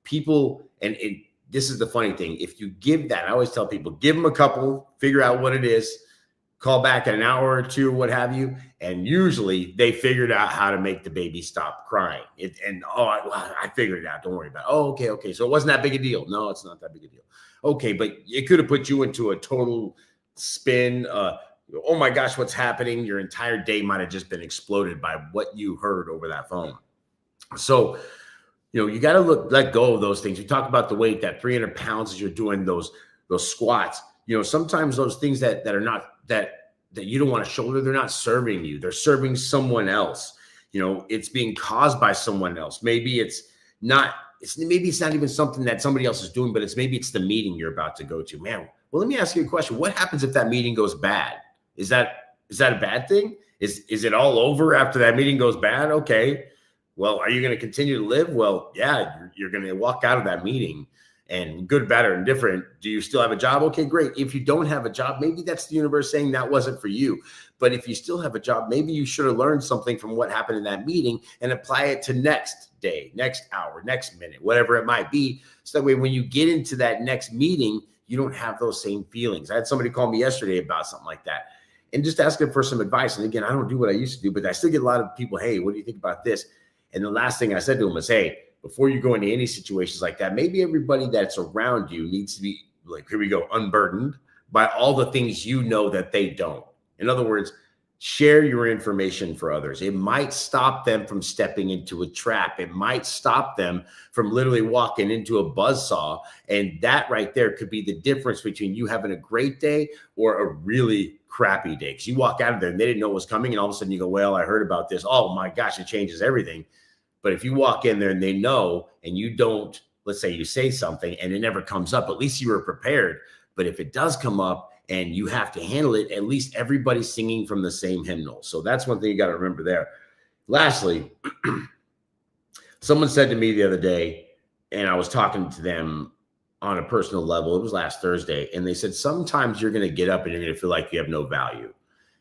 People, and this is the funny thing. If you give that, I always tell people, give them a couple, figure out what it is, call back in an hour or two, what have you. And usually they figured out how to make the baby stop crying. I figured it out. Don't worry about it. Oh, okay. So it wasn't that big a deal. No, it's not that big a deal. Okay, but it could have put you into a total spin. Oh my gosh, what's happening? Your entire day might have just been exploded by what you heard over that phone. So, you know, you got to let go of those things. You talk about the weight, that 300 pounds as you're doing those squats. You know, sometimes those things that are not that you don't want to shoulder, they're not serving you. They're serving someone else. You know, it's being caused by someone else. Maybe it's not even something that somebody else is doing, but maybe it's the meeting you're about to go to. Man, well, let me ask you a question. What happens if that meeting goes bad? Is that a bad thing? Is it all over after that meeting goes bad? Okay. Well, are you going to continue to live? Well, yeah, you're going to walk out of that meeting, and good, bad, or indifferent. Do you still have a job? Okay, great. If you don't have a job, maybe that's the universe saying that wasn't for you. But if you still have a job, maybe you should have learned something from what happened in that meeting and apply it to next day, next hour, next minute, whatever it might be. So that way, when you get into that next meeting, you don't have those same feelings. I had somebody call me yesterday about something like that, and just asking for some advice. And again, I don't do what I used to do, but I still get a lot of people, hey, what do you think about this? And the last thing I said to him was, hey, before you go into any situations like that, maybe everybody that's around you needs to be, like, here we go, unburdened by all the things you know that they don't. In other words, share your information for others. It might stop them from stepping into a trap. It might stop them from literally walking into a buzzsaw. And that right there could be the difference between you having a great day or a really crappy day. Because you walk out of there and they didn't know what was coming, and all of a sudden you go, well, I heard about this. Oh my gosh, it changes everything. But if you walk in there and they know, and you don't, let's say you say something and it never comes up, at least you were prepared. But if it does come up and you have to handle it, at least everybody's singing from the same hymnal. So that's one thing you got to remember there. Lastly, someone said to me the other day, and I was talking to them on a personal level, it was last Thursday, and they said, sometimes you're going to get up and you're going to feel like you have no value.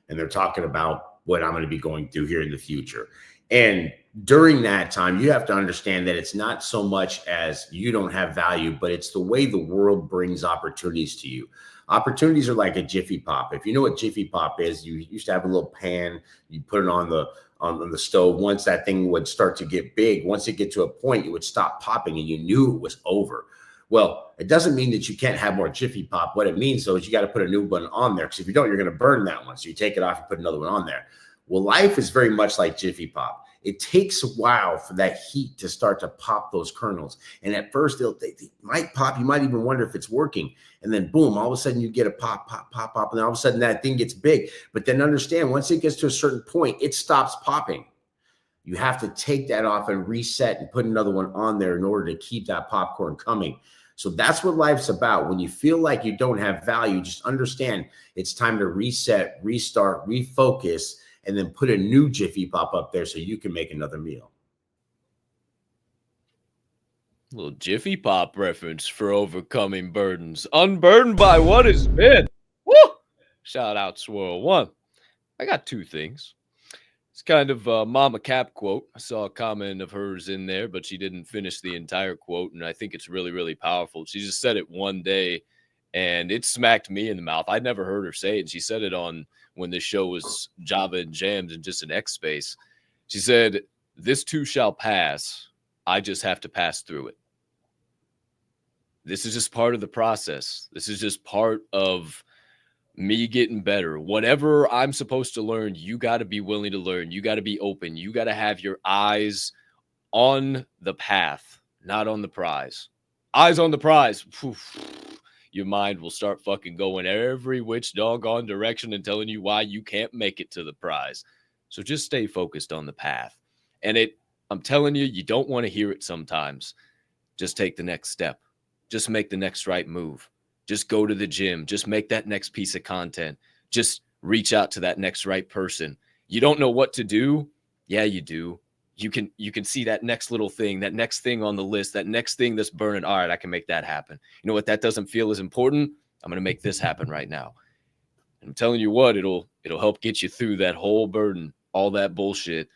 And they're talking about what I'm going to be going through here in the future. And during that time, you have to understand that it's not so much as you don't have value, but it's the way the world brings opportunities to you. Opportunities are like a Jiffy Pop. If you know what Jiffy Pop is, you used to have a little pan, you put it on the stove. Once that thing would start to get big, once it get to a point, it would stop popping and you knew it was over. Well, it doesn't mean that you can't have more Jiffy Pop. What it means, though, is you got to put a new one on there, because if you don't, you're going to burn that one. So you take it off and put another one on there. Well, life is very much like Jiffy Pop. It takes a while for that heat to start to pop those kernels. And at first, they might pop. You might even wonder if it's working. And then, boom, all of a sudden you get a pop, pop, pop, pop. And then all of a sudden that thing gets big. But then understand, once it gets to a certain point, it stops popping. You have to take that off and reset and put another one on there in order to keep that popcorn coming. So that's what life's about. When you feel like you don't have value, just understand it's time to reset, restart, refocus, and then put a new Jiffy Pop up there so you can make another meal. A little Jiffy Pop reference for overcoming burdens. Unburdened by what has been. Woo! Shout out Swirl One. I got two things. It's kind of a Mama Capp quote. I saw a comment of hers in there, but she didn't finish the entire quote, and I think it's really, really powerful. She just said it one day, and it smacked me in the mouth. I'd never heard her say it, and she said it on when this show was Java and Jams and just an X space. She said, "This too shall pass. I just have to pass through it." This is just part of the process. This is just part of me getting better. Whatever I'm supposed to learn, you got to be willing to learn. You got to be open. You got to have your eyes on the path, not on the prize. Eyes on the prize. Poof. Your mind will start fucking going every which doggone direction and telling you why you can't make it to the prize. So just stay focused on the path. And I'm telling you, you don't want to hear it sometimes. Just take the next step. Just make the next right move. Just go to the gym. Just make that next piece of content. Just reach out to that next right person. You don't know what to do? Yeah, you do. You can see that next little thing, that next thing on the list, that next thing that's burning. All right, I can make that happen. You know what? That doesn't feel as important. I'm going to make this happen right now. And I'm telling you what, it'll help get you through that whole burden, all that bullshit.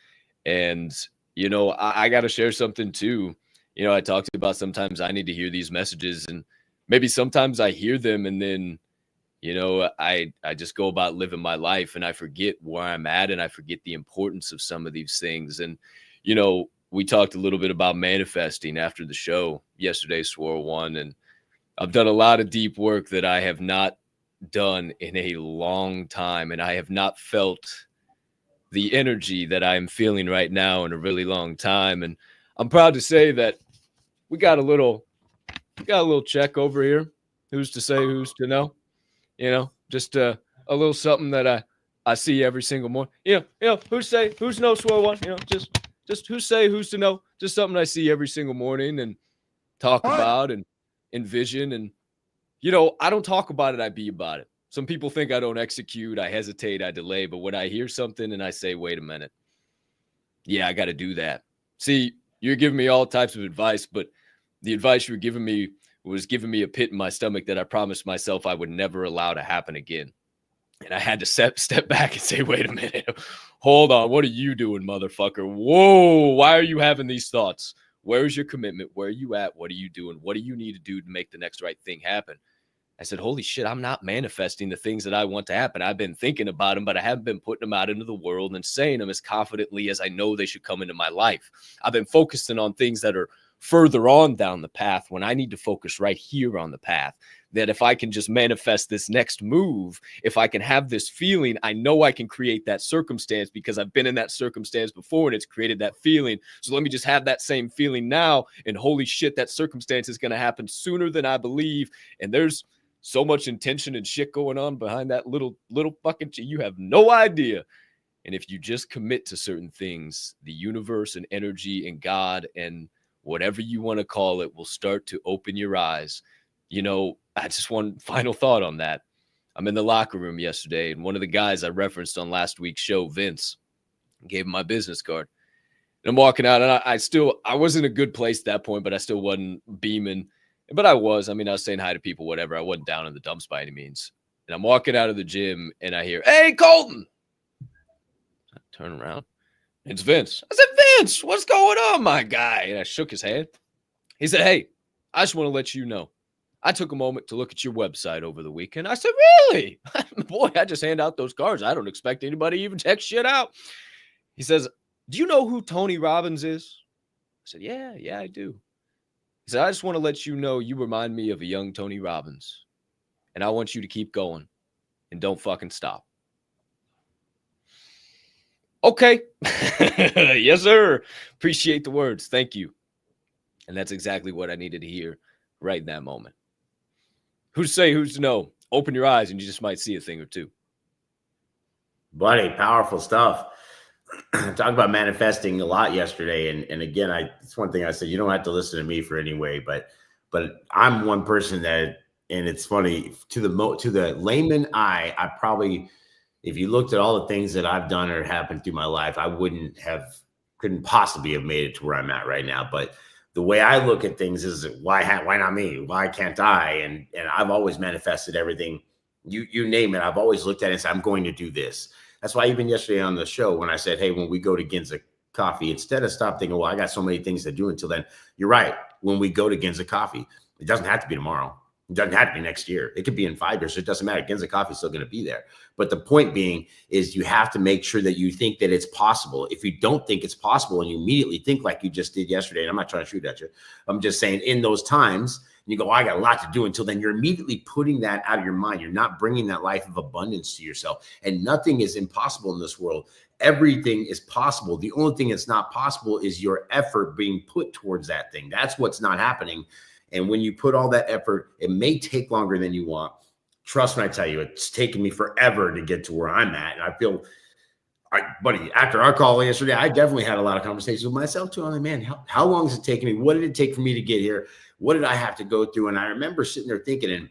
And, you know, I got to share something too. You know, I talked about sometimes I need to hear these messages, and maybe sometimes I hear them and then, you know, I just go about living my life and I forget where I'm at and I forget the importance of some of these things. And, you know, we talked a little bit about manifesting after the show yesterday, Swirl One, and I've done a lot of deep work that I have not done in a long time. And I have not felt the energy that I'm feeling right now in a really long time. And I'm proud to say that we got a little check over here. Who's to say, who's to know? You know, just a little something that I see every single morning. You know, who's no Swirl One? You know, just who's to know? Just something I see every single morning and talk about and envision. And, you know, I don't talk about it, I be about it. Some people think I don't execute, I hesitate, I delay. But when I hear something and I say, wait a minute, yeah, I got to do that. See, you're giving me all types of advice, but the advice you were giving me was giving me a pit in my stomach that I promised myself I would never allow to happen again. And I had to step back and say, wait a minute, hold on. What are you doing, motherfucker? Whoa, why are you having these thoughts? Where's your commitment? Where are you at? What are you doing? What do you need to do to make the next right thing happen? I said, holy shit, I'm not manifesting the things that I want to happen. I've been thinking about them, but I haven't been putting them out into the world and saying them as confidently as I know they should come into my life. I've been focusing on things that are further on down the path when I need to focus right here on the path. That if I can just manifest this next move, if I can have this feeling, I know I can create that circumstance because I've been in that circumstance before and it's created that feeling. So let me just have that same feeling now. And holy shit, that circumstance is going to happen sooner than I believe. And there's so much intention and shit going on behind that little fucking shit. You have no idea. And if you just commit to certain things, the universe and energy and God and whatever you want to call it will start to open your eyes. You know, I just one final thought on that. I'm in the locker room yesterday, and one of the guys I referenced on last week's show, Vince, gave him my business card. And I'm walking out, and I was in a good place at that point, but I still wasn't beaming. But I was saying hi to people, whatever. I wasn't down in the dumps by any means. And I'm walking out of the gym, and I hear, "Hey, Colton!" I turn around. It's Vince. I said, Vince, what's going on, my guy? And I shook his hand. He said, hey, I just want to let you know. I took a moment to look at your website over the weekend. I said, really? Boy, I just hand out those cards. I don't expect anybody to even check shit out. He says, do you know who Tony Robbins is? I said, yeah, I do. He said, I just want to let you know you remind me of a young Tony Robbins. And I want you to keep going and don't fucking stop. Okay. Yes, sir. Appreciate the words. Thank you. And that's exactly what I needed to hear right in that moment. Who's to say, who's to know? Open your eyes and you just might see a thing or two. Buddy, powerful stuff. Talk about manifesting a lot yesterday. And again, it's one thing I said, you don't have to listen to me for anyway, but I'm one person that, and it's funny, to the layman eye, I probably, if you looked at all the things that I've done or happened through my life, I couldn't possibly have made it to where I'm at right now. But the way I look at things is why not me? Why can't I? And I've always manifested everything. You name it. I've always looked at it and said, I'm going to do this. That's why even yesterday on the show, when I said, hey, when we go to Ginza Coffee, instead of stop thinking, well, I got so many things to do until then. You're right. When we go to Ginza Coffee, it doesn't have to be tomorrow. It doesn't have to be next year. It could be in 5 years. It doesn't matter. Ginza Coffee is still going to be there. But the point being is you have to make sure that you think that it's possible. If you don't think it's possible and you immediately think like you just did yesterday, and I'm not trying to shoot at you, I'm just saying in those times, you go, I got a lot to do, until then you're immediately putting that out of your mind. You're not bringing that life of abundance to yourself. And nothing is impossible in this world. Everything is possible. The only thing that's not possible is your effort being put towards that thing. That's what's not happening. And when you put all that effort, it may take longer than you want. Trust me, I tell you, it's taken me forever to get to where I'm at. And I feel, buddy, after our call yesterday, I definitely had a lot of conversations with myself too. I'm like, man, how long has it taken me? What did it take for me to get here? What did I have to go through? And I remember sitting there thinking,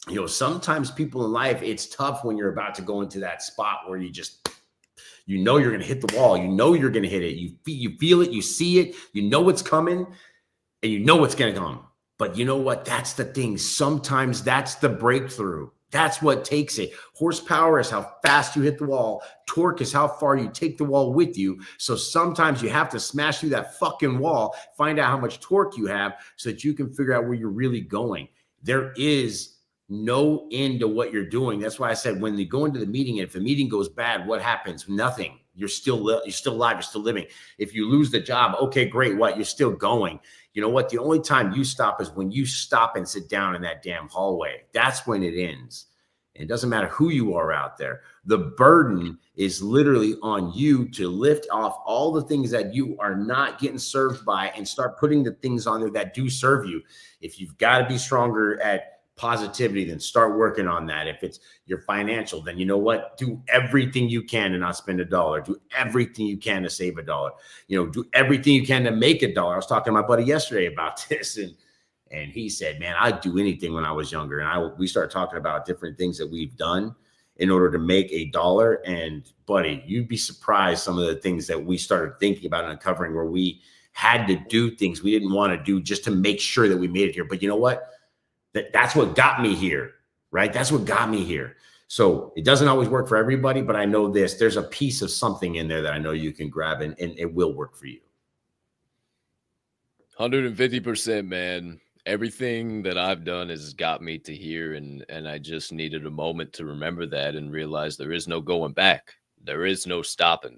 and sometimes people in life, it's tough when you're about to go into that spot where you're going to hit the wall. You're going to hit it. You feel it. You see it. You know what's coming, and you know what's going to come. But you know what? That's the thing. Sometimes that's the breakthrough. That's what takes it. Horsepower is how fast you hit the wall. Torque is how far you take the wall with you. So sometimes you have to smash through that fucking wall, find out how much torque you have so that you can figure out where you're really going. There is no end to what you're doing. That's why I said when you go into the meeting, and if the meeting goes bad, what happens? Nothing. You're still alive. You're still living. If you lose the job, okay, great. What? You're still going. You know what? The only time you stop is when you stop and sit down in that damn hallway. That's when it ends. And it doesn't matter who you are out there. The burden is literally on you to lift off all the things that you are not getting served by and start putting the things on there that do serve you. If you've got to be stronger at positivity, then start working on that. If it's your financial, then you know what? Do everything you can to not spend $1. Do everything you can to save $1. Do everything you can to make $1. I was talking to my buddy yesterday about this, and he said, man, I'd do anything when I was younger. And we started talking about different things that we've done in order to make $1. And buddy, you'd be surprised some of the things that we started thinking about and uncovering where we had to do things we didn't want to do just to make sure that we made it here. But you know what? That's what got me here, right? That's what got me here. So it doesn't always work for everybody, but I know there's a piece of something in there that I know you can grab and it will work for you. 150%, man. Everything that I've done has got me to here, and I just needed a moment to remember that and realize there is no going back. There is no stopping.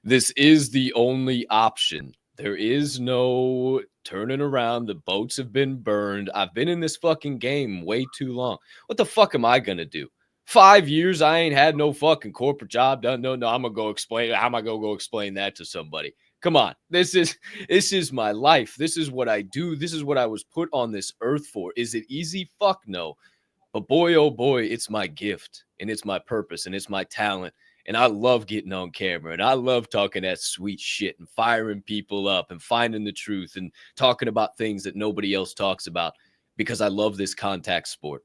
This is the only option. There is no turning around. The boats have been burned. I've been in this fucking game way too long. What the fuck am I going to do? 5 years, I ain't had no fucking corporate job done. No, I'm going to go explain. How am I going to go explain that to somebody? Come on. This is my life. This is what I do. This is what I was put on this earth for. Is it easy? Fuck no. But boy, oh boy, it's my gift, and it's my purpose, and it's my talent. And I love getting on camera, and I love talking that sweet shit and firing people up and finding the truth and talking about things that nobody else talks about, because I love this contact sport.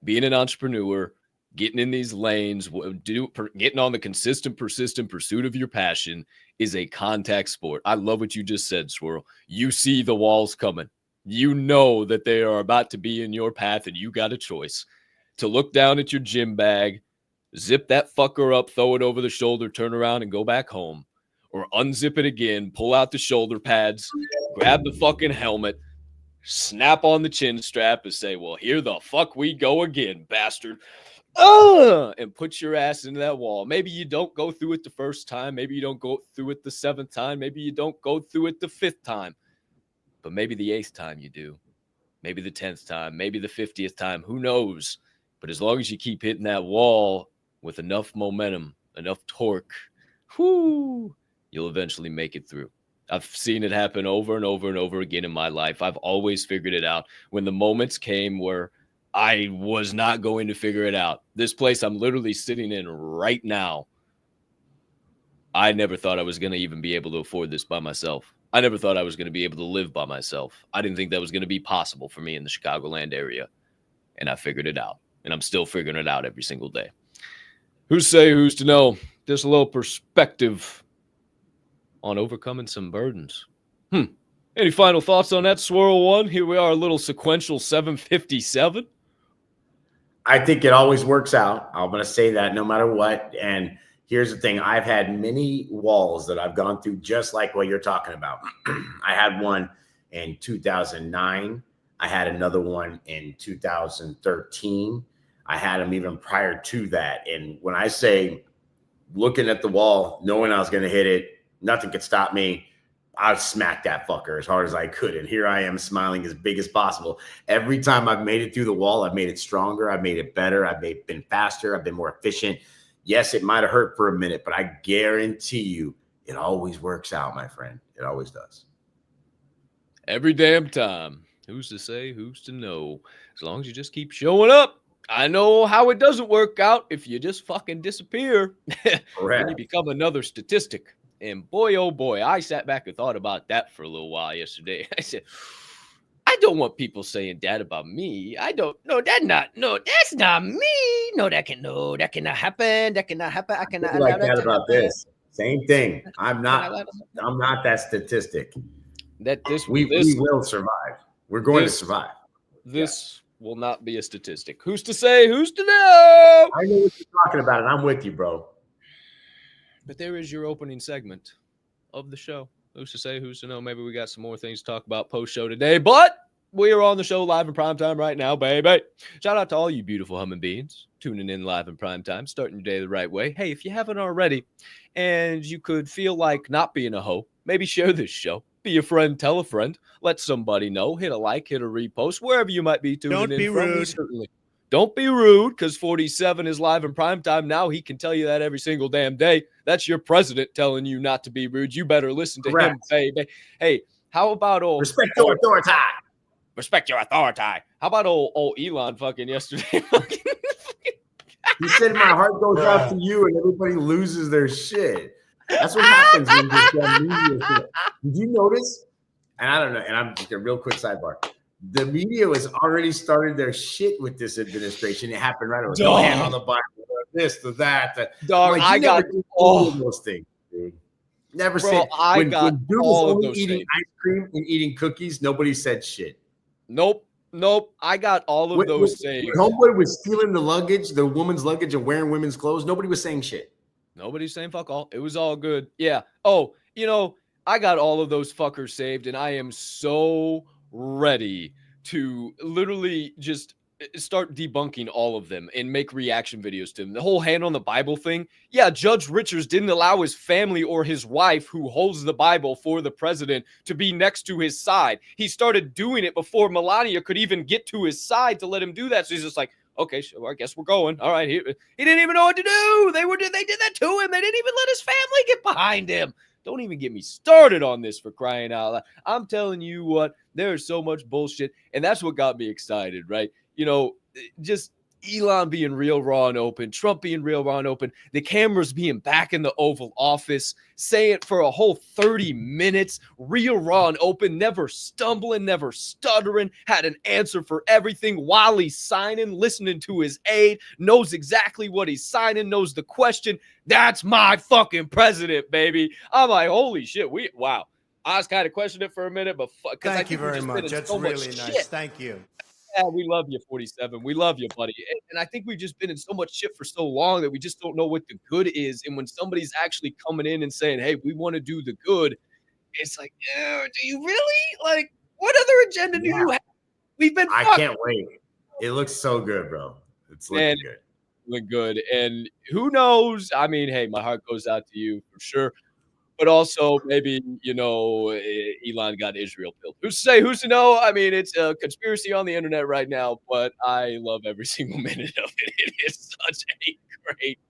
Being an entrepreneur, getting in these lanes, getting on the consistent, persistent pursuit of your passion is a contact sport. I love what you just said, Swirl. You see the walls coming. You know that they are about to be in your path, and you got a choice to look down at your gym bag, zip that fucker up, throw it over the shoulder, turn around and go back home, or unzip it again, pull out the shoulder pads, grab the fucking helmet, snap on the chin strap and say, well, here the fuck we go again, bastard. And put your ass into that wall. Maybe you don't go through it the first time. Maybe you don't go through it the 7th time. Maybe you don't go through it the 5th time. But maybe the 8th time you do. Maybe the 10th time. Maybe the 50th time. Who knows? But as long as you keep hitting that wall with enough momentum, enough torque, you'll eventually make it through. I've seen it happen over and over and over again in my life. I've always figured it out. When the moments came where I was not going to figure it out. This place I'm literally sitting in right now, I never thought I was going to even be able to afford this by myself. I never thought I was going to be able to live by myself. I didn't think that was going to be possible for me in the Chicagoland area. And I figured it out. And I'm still figuring it out every single day. Who's to say, who's to know? Just a little perspective on overcoming some burdens. Any final thoughts on that, Swirl One? Here we are, a little sequential 757. I think it always works out. I'm going to say that no matter what. And here's the thing. I've had many walls that I've gone through just like what you're talking about. I had one in 2009. I had another one in 2013. I had them even prior to that. And when I say looking at the wall, knowing I was going to hit it, nothing could stop me. I smacked that fucker as hard as I could. And here I am smiling as big as possible. Every time I've made it through the wall, I've made it stronger. I've made it better. I've been faster. I've been more efficient. Yes, it might have hurt for a minute, but I guarantee you it always works out, my friend. It always does. Every damn time. Who's to say? Who's to know? As long as you just keep showing up. I know how it doesn't work out if you just fucking disappear. Then you become another statistic. And boy, oh boy, I sat back and thought about that for a little while yesterday. I said, I don't want people saying that about me. I don't. No, that's not me. No, that cannot happen. That cannot happen. I cannot. Like that about this. Same thing. I'm not that statistic. We will survive. We're going to survive. This will not be a statistic. Who's to say? Who's to know? I know what you're talking about, and I'm with you, bro. But there is your opening segment of the show. Who's to say, who's to know? Maybe we got some more things to talk about post-show today, but we are on the show live in prime time right now, baby. Shout out to all you beautiful humming beings tuning in live in prime time, starting your day the right way. Hey, if you haven't already and you could feel like not being a hoe, maybe share this show. Be a friend, tell a friend, let somebody know, hit a like, hit a repost, wherever you might be tuning in. Don't be rude. Certainly. Don't be rude, because 47 is live in prime time. Now he can tell you that every single damn day. That's your president telling you not to be rude. You better listen to him, baby. Hey, how about old... Respect your authority. Respect your authority. How about old Elon fucking yesterday? He said, my heart goes out to you, and everybody loses their shit. That's what happens when you media shit. Did you notice? And I don't know, and I'm just a real quick sidebar. The media has already started their shit with this administration. It happened right away. No hand on the Bible, this, the that. Dog, like, I got all of those things, dude. Never said. When dude was only eating ice cream and eating cookies, nobody said shit. Nope. I got all of those sayings. When homeboy was stealing the luggage, the woman's luggage, and wearing women's clothes, nobody was saying shit. Nobody's saying fuck all. It was all good. Yeah. Oh, I got all of those fuckers saved, and I am so ready to literally just start debunking all of them and make reaction videos to them. The whole hand on the Bible thing. Yeah, Judge Richards didn't allow his family or his wife, who holds the Bible for the president, to be next to his side. He started doing it before Melania could even get to his side to let him do that. So he's just like, okay, so I guess we're going. All right. He didn't even know what to do. They did that to him. They didn't even let his family get behind him. Don't even get me started on this, for crying out loud. I'm telling you what, there is so much bullshit. And that's what got me excited, right? Just Elon being real raw and open, Trump being real raw and open, the cameras being back in the Oval Office, saying it for a whole 30 minutes, real raw and open, never stumbling, never stuttering, had an answer for everything while he's signing, listening to his aide, knows exactly what he's signing, knows the question. That's my fucking president, baby. I'm like, holy shit, wow. I was kind of questioning it for a minute, but thank you very much. That's really nice. Thank you. Yeah, we love you, 47. We love you, buddy. And I think we've just been in so much shit for so long that we just don't know what the good is. And when somebody's actually coming in and saying, hey, we want to do the good, it's like, do you really? Like, what other agenda do you have? We've been I fucked. can't wait. It looks so good, bro. It's looking Man, good. look good. And who knows? I mean, hey, my heart goes out to you for sure. But also maybe, Elon got Israel killed. Who's to say? Who's to know? I mean, it's a conspiracy on the internet right now, but I love every single minute of it. It is such a great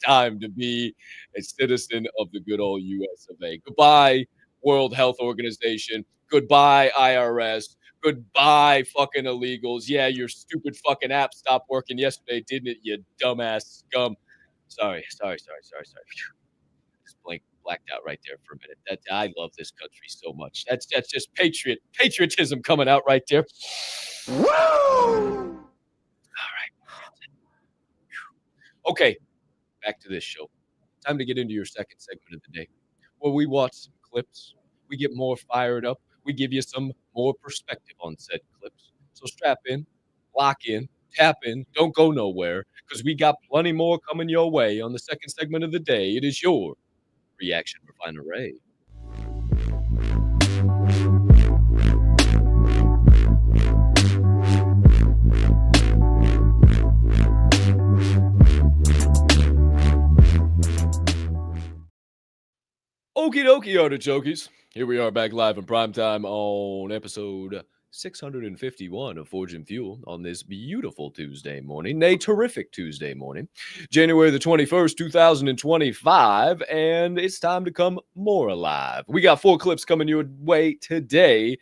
time to be a citizen of the good old US of A. Goodbye, World Health Organization. Goodbye, IRS. Goodbye, fucking illegals. Yeah, your stupid fucking app stopped working yesterday, didn't it, you dumbass scum? Sorry. Just blacked out right there for a minute. That I love this country so much. That's just patriotism coming out right there. Woo! All right. Okay, back to this show. Time to get into your second segment of the day, where we watch some clips, we get more fired up, we give you some more perspective on said clips. So strap in, lock in, tap in, don't go nowhere, because we got plenty more coming your way on the second segment of the day. It is your Reaction Refinery. Okie dokie, artichokes. Here we are back live in primetime on episode 651 of Forge and Fuel on this beautiful Tuesday morning, a terrific Tuesday morning, January the 21st, 2025, and it's time to come more alive. We got 4 clips coming your way today.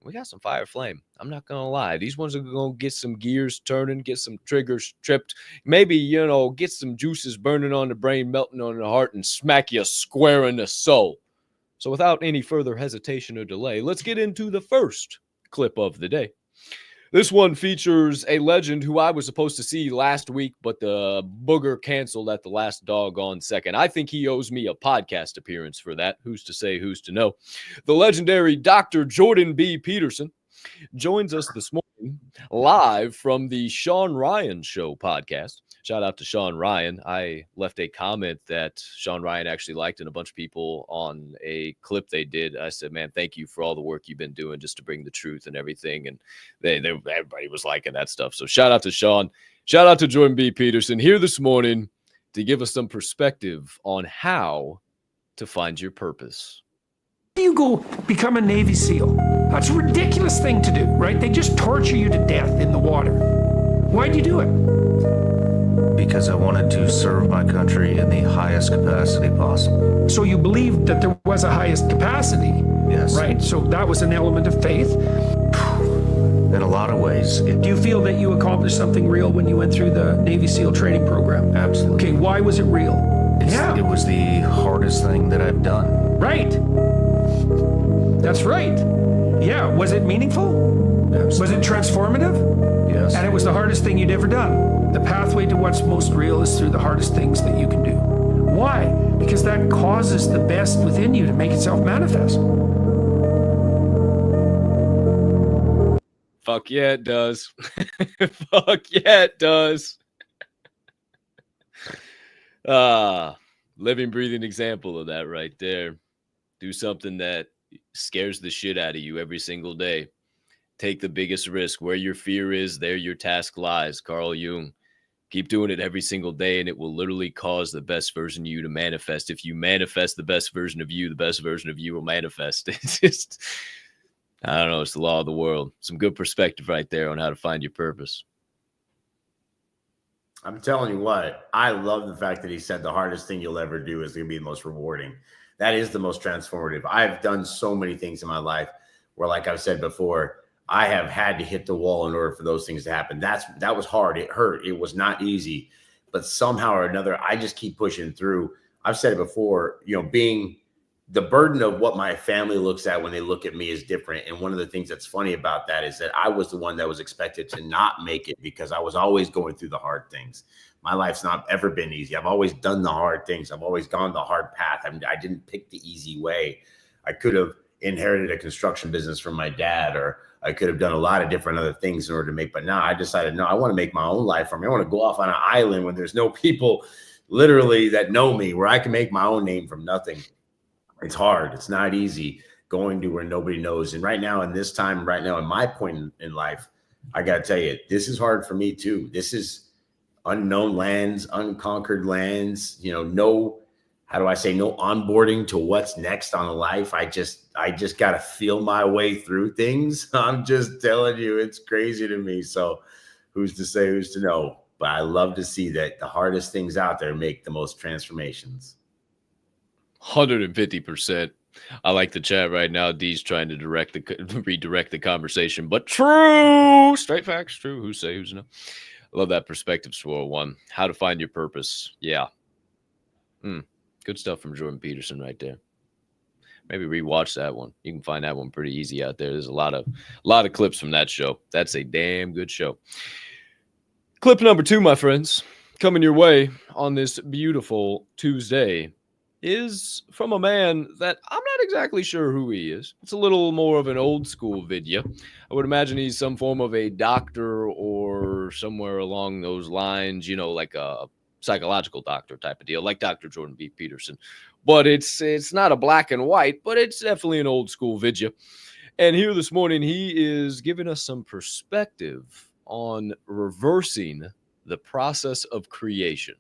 We got some fire flame. I'm not going to lie. These ones are going to get some gears turning, get some triggers tripped, maybe, get some juices burning on the brain, melting on the heart, and smack you square in the soul. So without any further hesitation or delay, let's get into the first clip of the day. This one features a legend who I was supposed to see last week, but the booger canceled at the last doggone second. I think he owes me a podcast appearance for that. Who's to say, who's to know? The legendary Dr. Jordan B. Peterson joins us this morning live from the Sean Ryan Show podcast. Shout out to Sean Ryan. I left a comment that Sean Ryan actually liked, and a bunch of people on a clip they did. I said, man, thank you for all the work you've been doing just to bring the truth and everything. And everybody was liking that stuff. So shout out to Sean. Shout out to Jordan B. Peterson here this morning to give us some perspective on how to find your purpose. You go become a Navy SEAL. That's a ridiculous thing to do, right? They just torture you to death in the water. Why'd you do it? Because I wanted to serve my country in the highest capacity possible. So you believed that there was a highest capacity? Yes. Right? So that was an element of faith? In a lot of ways. Do you feel that you accomplished something real when you went through the Navy SEAL training program? Absolutely. Okay, why was it real? It was the hardest thing that I've done. Right. That's right. Yeah. Was it meaningful? Absolutely. Was it transformative? Yes. And it was the hardest thing you'd ever done. The pathway to what's most real is through the hardest things that you can do. Why? Because that causes the best within you to make itself manifest. Fuck yeah, it does. Fuck yeah, it does. Living, breathing example of that right there. Do something that scares the shit out of you every single day. Take the biggest risk. Where your fear is, there your task lies. Carl Jung. Keep doing it every single day, and it will literally cause the best version of you to manifest. If you manifest the best version of you, the best version of you will manifest. It's just, I don't know. It's the law of the world. Some good perspective right there on how to find your purpose. I'm telling you what, I love the fact that he said the hardest thing you'll ever do is going to be the most rewarding. That is the most transformative. I've done so many things in my life where, like I've said before, I have had to hit the wall in order for those things to happen. That was hard. It hurt. It was not easy, but somehow or another, I just keep pushing through. I've said it before, being the burden of what my family looks at when they look at me is different. And one of the things that's funny about that is that I was the one that was expected to not make it because I was always going through the hard things. My life's not ever been easy. I've always done the hard things. I've always gone the hard path. I didn't pick the easy way. I could have inherited a construction business from my dad, or I could have done a lot of different other things in order to make. But now I decided, no, I want to make my own life for me. I want to go off on an island when there's no people literally that know me, where I can make my own name from nothing. It's hard. It's not easy going to where nobody knows. And right now, in this time, right now, in my point in life, I got to tell you, this is hard for me too. This is unknown lands, unconquered lands, no, how do I say, no onboarding to what's next on life. I just got to feel my way through things. I'm just telling you, it's crazy to me. So who's to say, who's to know? But I love to see that the hardest things out there make the most transformations. 150%. I like the chat right now. D's trying to redirect the conversation, but true. Straight facts, true. Who's say, who's no? I love that perspective, Swirl One. How to find your purpose. Yeah. Good stuff from Jordan Peterson right there. Maybe rewatch that one. You can find that one pretty easy out there. There's a lot of clips from that show. That's a damn good show. Clip number 2, my friends, coming your way on this beautiful Tuesday, is from a man that I'm not exactly sure who he is. It's a little more of an old school video. I would imagine he's some form of a doctor or somewhere along those lines, like a psychological doctor type of deal, like Dr. Jordan B. Peterson. But it's not a black and white, but it's definitely an old school video. And here this morning, he is giving us some perspective on reversing the process of creation.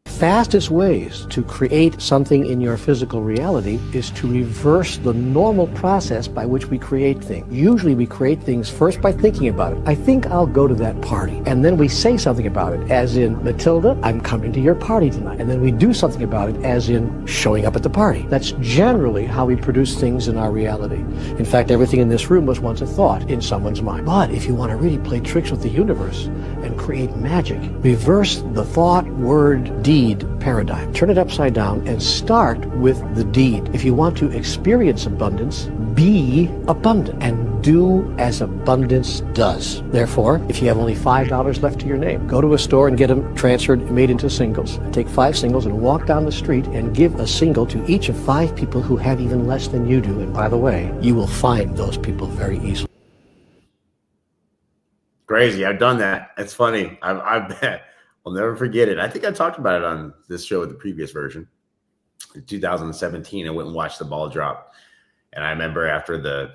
Fastest ways to create something in your physical reality is to reverse the normal process by which we create things. Usually we create things first by thinking about it. I think I'll go to that party. And then we say something about it, as in, Matilda, I'm coming to your party tonight. And then we do something about it, as in showing up at the party. That's generally how we produce things in our reality. In fact, everything in this room was once a thought in someone's mind. But if you want to really play tricks with the universe and create magic, reverse the thought, word, deed paradigm. Turn it upside down and start with the deed. If you want to experience abundance, be abundant and do as abundance does. Therefore, if you have only $5 left to your name, go to a store and get them transferred and made into singles. Take 5 singles and walk down the street and give a single to each of 5 people who have even less than you do. And by the way, you will find those people very easily. Crazy. I've done that. It's funny. I bet. I'll never forget it. I think I talked about it on this show with the previous version. In 2017, I went and watched the ball drop. And I remember after the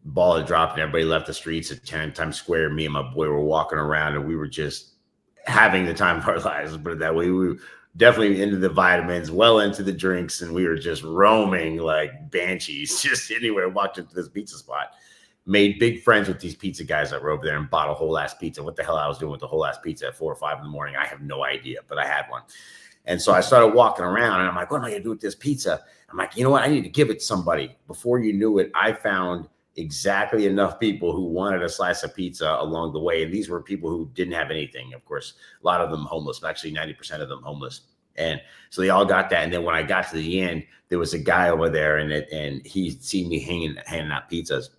ball had dropped and everybody left the streets at Times Square, me and my boy were walking around and we were just having the time of our lives, let's put it that way. We were definitely into the vitamins, well into the drinks, and we were just roaming like banshees, just anywhere, walked into this pizza spot. Made big friends with these pizza guys that were over there and bought a whole ass pizza. What the hell I was doing with the whole ass pizza at 4 or 5 in the morning, I have no idea, but I had one. And so I started walking around and I'm like, what am I going to do with this pizza? I'm like, you know what? I need to give it to somebody. Before you knew it, I found exactly enough people who wanted a slice of pizza along the way. And these were people who didn't have anything. Of course, a lot of them homeless, actually 90% of them homeless. And so they all got that. And then when I got to the end, there was a guy over there and he'd seen me handing out pizzas.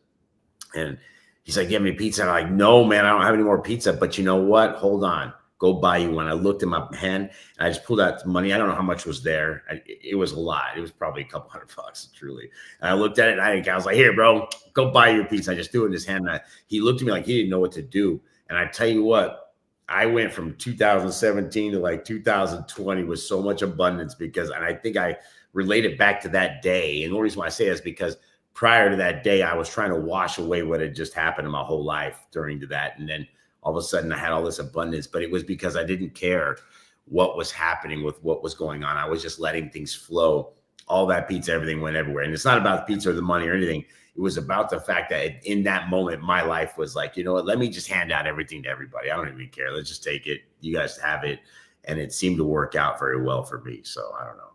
And he's like, give me pizza. And I'm like, no, man, I don't have any more pizza. But you know what? Hold on. Go buy you one. I looked in my hand and I just pulled out the money. I don't know how much was there. It was a lot. It was probably a couple $100, truly. And I looked at it and I was like, here, bro, go buy your pizza. I just threw it in his hand. And he looked at me like he didn't know what to do. And I tell you what, I went from 2017 to like 2020 with so much abundance and I think I related back to that day. And the only reason why I say that is because prior to that day, I was trying to wash away what had just happened in my whole life during to that. And then all of a sudden I had all this abundance, but it was because I didn't care what was happening with what was going on. I was just letting things flow. All that pizza, everything went everywhere. And it's not about the pizza or the money or anything. It was about the fact that in that moment, my life was like, you know what, let me just hand out everything to everybody. I don't even care. Let's just take it. You guys have it. And it seemed to work out very well for me. So I don't know.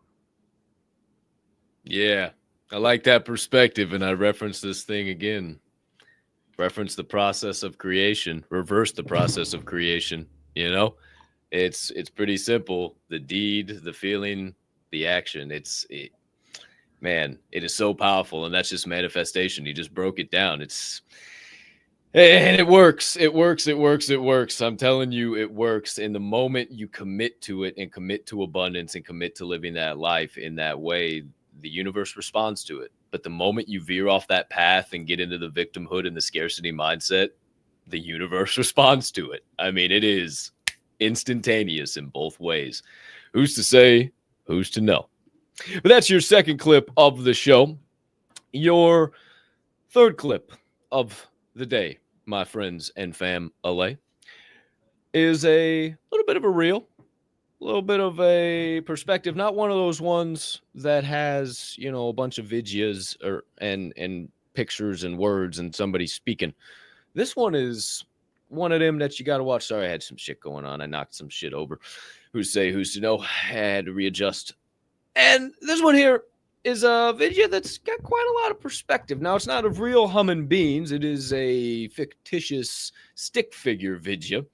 Yeah. I like that perspective, and I reference this thing again. Reference the process of creation, reverse the process of creation. It's pretty simple. The deed, the feeling, the action. Man, it is so powerful, and that's just manifestation. You just broke it down. And it works. It works. It works. It works. I'm telling you, it works. In the moment you commit to it and commit to abundance and commit to living that life in that way, the universe responds to it. But the moment you veer off that path and get into the victimhood and the scarcity mindset, the universe responds to it. I mean, it is instantaneous in both ways. Who's to say? Who's to know? But that's your second clip of the show. Your third clip of the day, my friends and fam LA, is a little bit of a reel, a little bit of a perspective, not one of those ones that has, you know, a bunch of videos and pictures and words and somebody speaking. This one is one of them that you got to watch. Sorry, I had some shit going on. I knocked some shit over. Who's to say, who's to know? I had to readjust. And this one here is a video that's got quite a lot of perspective. Now, it's not of real humming beans. It is a fictitious stick figure video,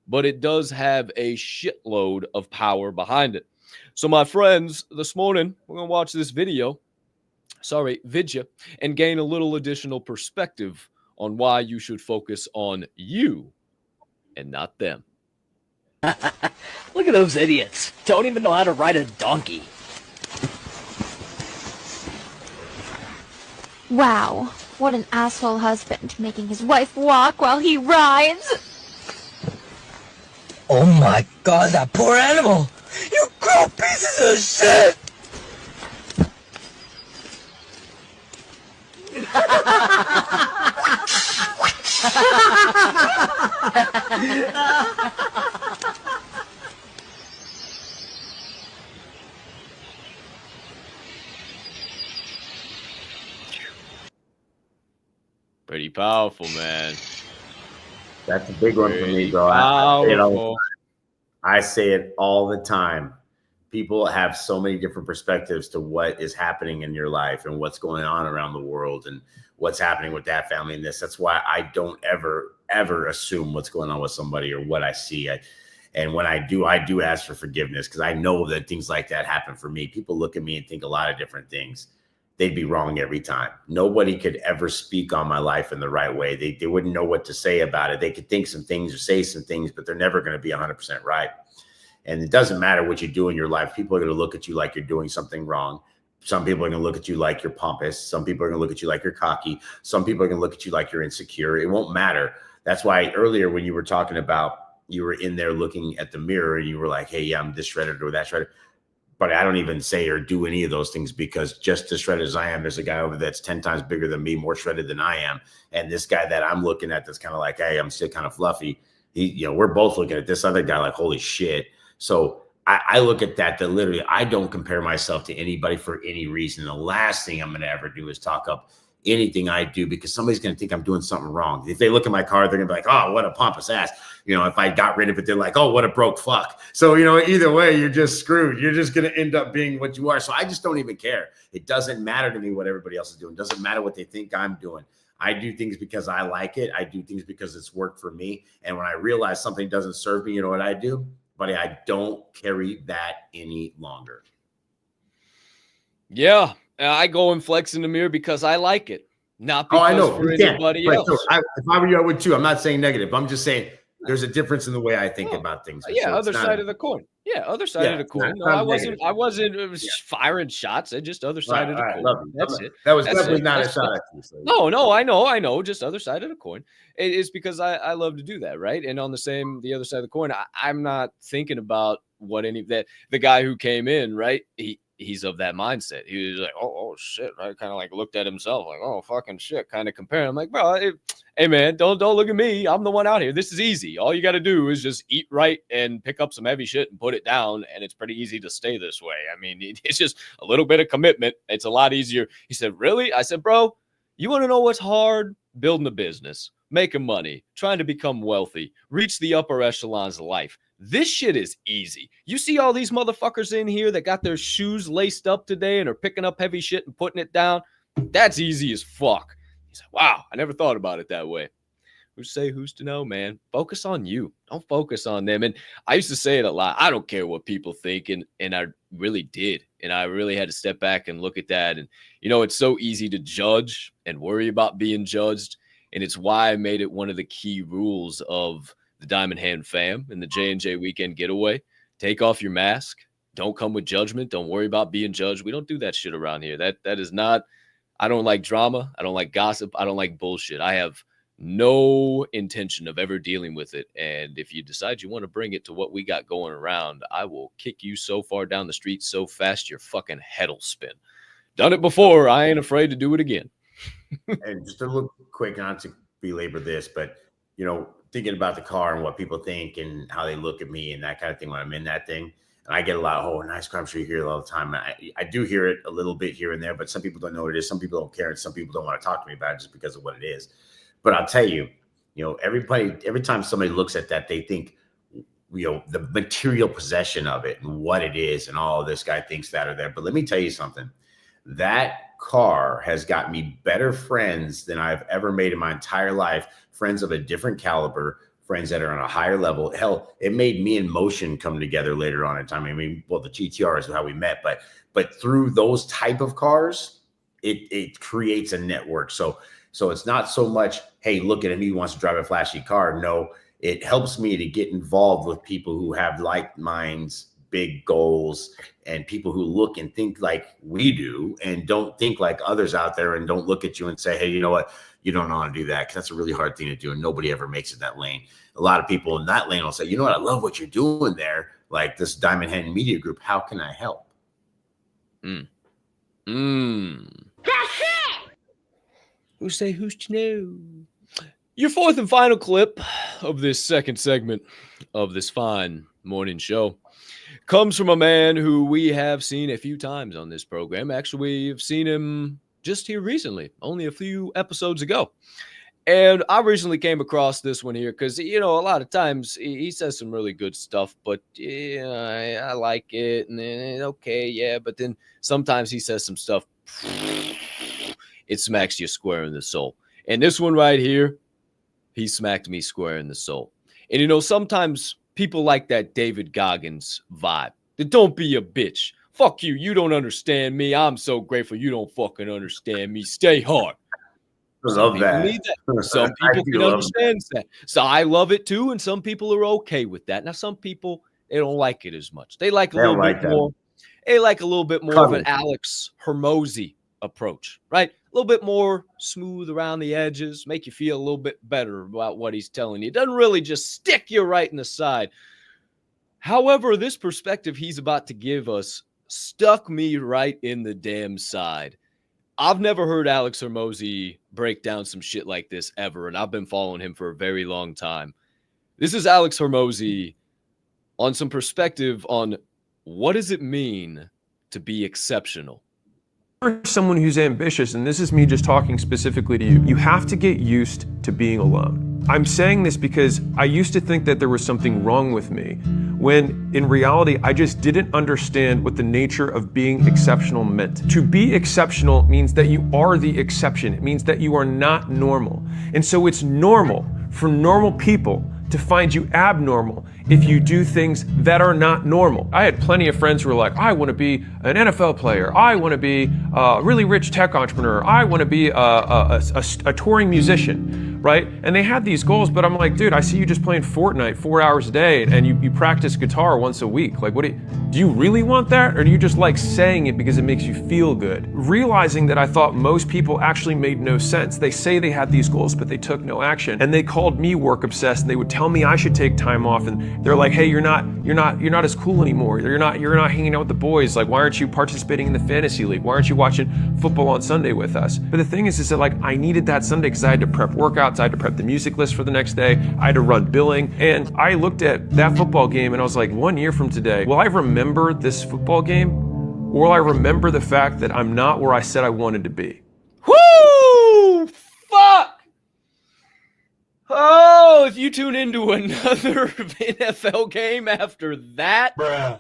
but it does have a shitload of power behind it. So, my friends, this morning, we're going to watch this video, and gain a little additional perspective on why you should focus on you and not them. Look at those idiots. Don't even know how to ride a donkey. Wow, what an asshole husband, making his wife walk while he rides. Oh my god, that poor animal! You grown pieces of shit! Pretty powerful, man. That's a big one for me, bro. I say it all the time. People have so many different perspectives to what is happening in your life and what's going on around the world and what's happening with that family and this. That's why I don't ever assume what's going on with somebody or what I see. And when I do ask for forgiveness because I know that things like that happen for me. People look at me and think a lot of different things. They'd be wrong every time. Nobody could ever speak on my life in the right way. They wouldn't know what to say about it. They could think some things or say some things, but they're never going to be 100% right. And it doesn't matter what you do in your life. People are going to look at you like you're doing something wrong. Some people are going to look at you like you're pompous. Some people are going to look at you like you're cocky. Some people are going to look at you like you're insecure. It won't matter. That's why earlier when you were talking about, you were in there looking at the mirror and you were like, hey, yeah, I'm this shredded or that shredded. But I don't even say or do any of those things because just as shredded as I am, there's a guy over that's 10 times bigger than me, more shredded than I am. And this guy that I'm looking at that's kind of like, hey, I'm still kind of fluffy. We're both looking at this other guy like, holy shit. So I look at that literally I don't compare myself to anybody for any reason. The last thing I'm going to ever do is talk up anything I do because somebody's going to think I'm doing something wrong. If they look at my car, they're going to be like, oh, what a pompous ass. If I got rid of it, they're like, oh, what a broke fuck. So, either way, you're just screwed. You're just going to end up being what you are. So I just don't even care. It doesn't matter to me what everybody else is doing. It doesn't matter what they think I'm doing. I do things because I like it. I do things because it's worked for me. And when I realize something doesn't serve me, you know what I do? Buddy, I don't carry that any longer. Yeah, I go and flex in the mirror because I like it, not because I know. for anybody else. So if I were you, I would too. I'm not saying negative. I'm just saying there's a difference in the way I think about things. Yeah, so other side of the coin. Yeah, other side of the coin. No, I wasn't firing shots. I just other side of the coin. Love you. That's it. That was definitely not a shot at you. So. No, I know. Just other side of the coin. It's because I love to do that, right? And on the other side of the coin, I'm not thinking about what the guy who came in, right? He's of that mindset. He was like, oh shit. I kind of like looked at himself like, oh fucking shit, kind of comparing. I'm like, bro, hey man, don't look at me. I'm the one out here. This is easy. All you got to do is just eat right and pick up some heavy shit and put it down. And it's pretty easy to stay this way. I mean, it's just a little bit of commitment. It's a lot easier. He said, really? I said, bro, you want to know what's hard? Building a business, making money, trying to become wealthy, reach the upper echelons of life. This shit is easy. You see all these motherfuckers in here that got their shoes laced up today and are picking up heavy shit and putting it down. That's easy as fuck. He's like, wow, I never thought about it that way. Who's to know, man? Focus on you. Don't focus on them. And I used to say it a lot. I don't care what people think. And I really did. And I really had to step back and look at that. And, it's so easy to judge and worry about being judged. And it's why I made it one of the key rules of the Diamond Hand fam and the J&J weekend getaway. Take off your mask. Don't come with judgment. Don't worry about being judged. We don't do that shit around here. That is not, I don't like drama. I don't like gossip. I don't like bullshit. I have no intention of ever dealing with it. And if you decide you want to bring it to what we got going around, I will kick you so far down the street so fast your fucking head'll spin. Done it before. I ain't afraid to do it again. And just a little quick, not to belabor this, but thinking about the car and what people think and how they look at me and that kind of thing when I'm in that thing. And I get a lot of, oh, nice car. I'm sure you hear it all the time. I do hear it a little bit here and there, but some people don't know what it is. Some people don't care. And some people don't want to talk to me about it just because of what it is. But I'll tell you, every time somebody looks at that, they think, the material possession of it and what it is. And all this guy thinks that or that. But let me tell you something. That car has got me better friends than I've ever made in my entire life. Friends of a different caliber, friends that are on a higher level. Hell, it made me and Motion come together later on in time. I mean, well, the GTR is how we met, but through those type of cars, it creates a network. So it's not so much, hey, look at him, he wants to drive a flashy car. No, it helps me to get involved with people who have like minds, big goals, and people who look and think like we do and don't think like others out there and don't look at you and say, hey, you know what? You don't want to do that, because that's a really hard thing to do, and nobody ever makes it that lane. A lot of people in that lane will say, you know what? I love what you're doing there. Like this Diamond Hen Media Group. How can I help? That's it. Who say who's to know? Your fourth and final clip of this second segment of this fine morning show comes from a man who we have seen a few times on this program. Actually, we've seen him just here recently, only a few episodes ago. And I recently came across this one here because, a lot of times he says some really good stuff, but I like it. And then, okay, yeah. But then sometimes he says some stuff, it smacks you square in the soul. And this one right here, he smacked me square in the soul. And, sometimes people like that David Goggins vibe. Don't be a bitch. Fuck you. You don't understand me. I'm so grateful you don't fucking understand me. Stay hard. I love that. Some people can understand that. So I love it too. And some people are okay with that. Now, some people, they don't like it as much. They like a little bit more. They like a little bit more of an Alex Hormozy approach, right? A little bit more smooth around the edges, make you feel a little bit better about what he's telling you. It doesn't really just stick you right in the side. However, this perspective he's about to give us stuck me right in the damn side. I've never heard Alex Hormozy break down some shit like this ever, and I've been following him for a very long time. This is Alex Hormozy on some perspective on what does it mean to be exceptional. For someone who's ambitious, and this is me just talking specifically to you, you have to get used to being alone. I'm saying this because I used to think that there was something wrong with me, when in reality, I just didn't understand what the nature of being exceptional meant. To be exceptional means that you are the exception. It means that you are not normal. And so it's normal for normal people to find you abnormal if you do things that are not normal. I had plenty of friends who were like, I want to be an NFL player. I want to be a really rich tech entrepreneur. I want to be a touring musician, right? And they had these goals, but I'm like, dude, I see you just playing Fortnite 4 hours a day and you practice guitar once a week. Like, do you really want that? Or do you just like saying it because it makes you feel good? Realizing that I thought most people actually made no sense. They say they had these goals, but they took no action. And they called me work obsessed, and they would tell me I should take time off, and they're like, hey, you're not as cool anymore. You're not hanging out with the boys. Like, why aren't you participating in the fantasy league? Why aren't you watching football on Sunday with us? But the thing is that like I needed that Sunday because I had to prep workouts, I had to prep the music list for the next day, I had to run billing, and I looked at that football game and I was like, 1 year from today, will I remember this football game, or will I remember the fact that I'm not where I said I wanted to be? Whoo! Fuck! Oh, if you tune into another NFL game after that, bruh,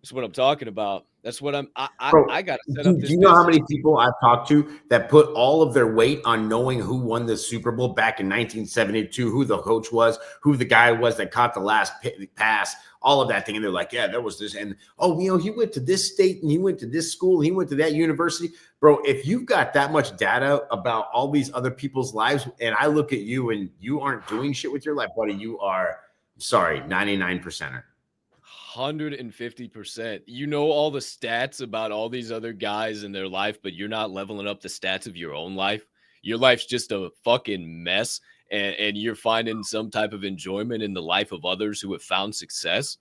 that's what I'm talking about. That's what I got to set up. Do you know how many people I've talked to that put all of their weight on knowing who won the Super Bowl back in 1972, who the coach was, who the guy was that caught the last pass, all of that thing. And they're like, yeah, there was this. And, oh, he went to this state and he went to this school. And he went to that university. Bro, if you've got that much data about all these other people's lives, and I look at you and you aren't doing shit with your life, buddy, you are, sorry, 99%er. 150%. You know all the stats about all these other guys in their life, but you're not leveling up the stats of your own life. Your life's just a fucking mess, and you're finding some type of enjoyment in the life of others who have found success.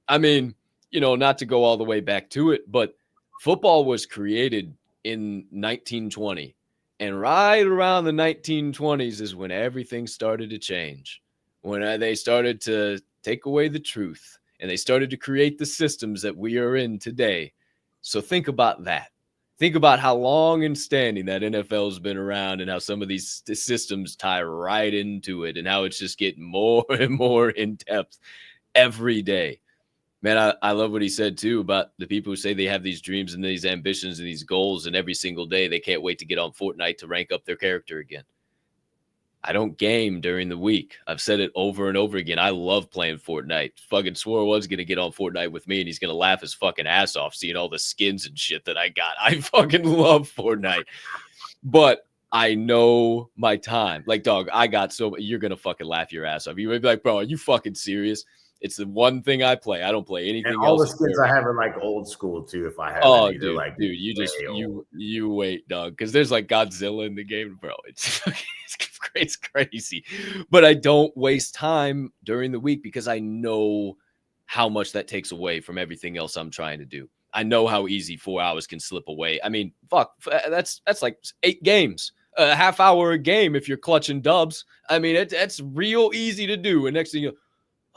I mean, not to go all the way back to it, but football was created in 1920. And right around the 1920s is when everything started to change. When they started to take away the truth and they started to create the systems that we are in today. So think about that. Think about how long and standing that NFL has been around and how some of these systems tie right into it and how it's just getting more and more in depth every day. Man, I love what he said, too, about the people who say they have these dreams and these ambitions and these goals, and every single day they can't wait to get on Fortnite to rank up their character again. I don't game during the week. I've said it over and over again. I love playing Fortnite. Fucking Swirl One's going to get on Fortnite with me, and he's going to laugh his fucking ass off seeing all the skins and shit that I got. I fucking love Fortnite. But I know my time. Like, dog, I got you're going to fucking laugh your ass off. You would be like, bro, are you fucking serious? It's the one thing I play. I don't play anything and else. All the skins I have are like old school too. If I have any. Dude, like you just you wait, dog, because there's like Godzilla in the game, bro. It's crazy. But I don't waste time during the week because I know how much that takes away from everything else I'm trying to do. I know how easy 4 hours can slip away. I mean, fuck, that's like 8 games. A half hour a game if you're clutching dubs. I mean, that's real easy to do. And next thing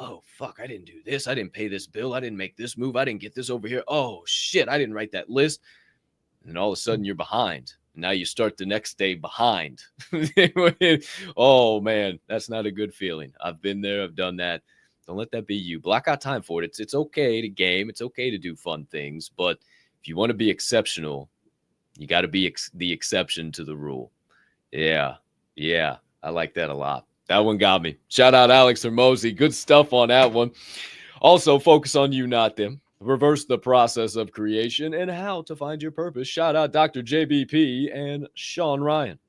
oh, fuck, I didn't do this. I didn't pay this bill. I didn't make this move. I didn't get this over here. Oh, shit, I didn't write that list. And all of a sudden, you're behind. Now you start the next day behind. Oh, man, that's not a good feeling. I've been there. I've done that. Don't let that be you. Block out time for it. It's okay to game. It's okay to do fun things. But if you want to be exceptional, you got to be the exception to the rule. Yeah, I like that a lot. That one got me. Shout out Alex Hermosi. Good stuff on that one. Also, focus on you, not them. Reverse the process of creation and how to find your purpose. Shout out Dr. JBP and Sean Ryan.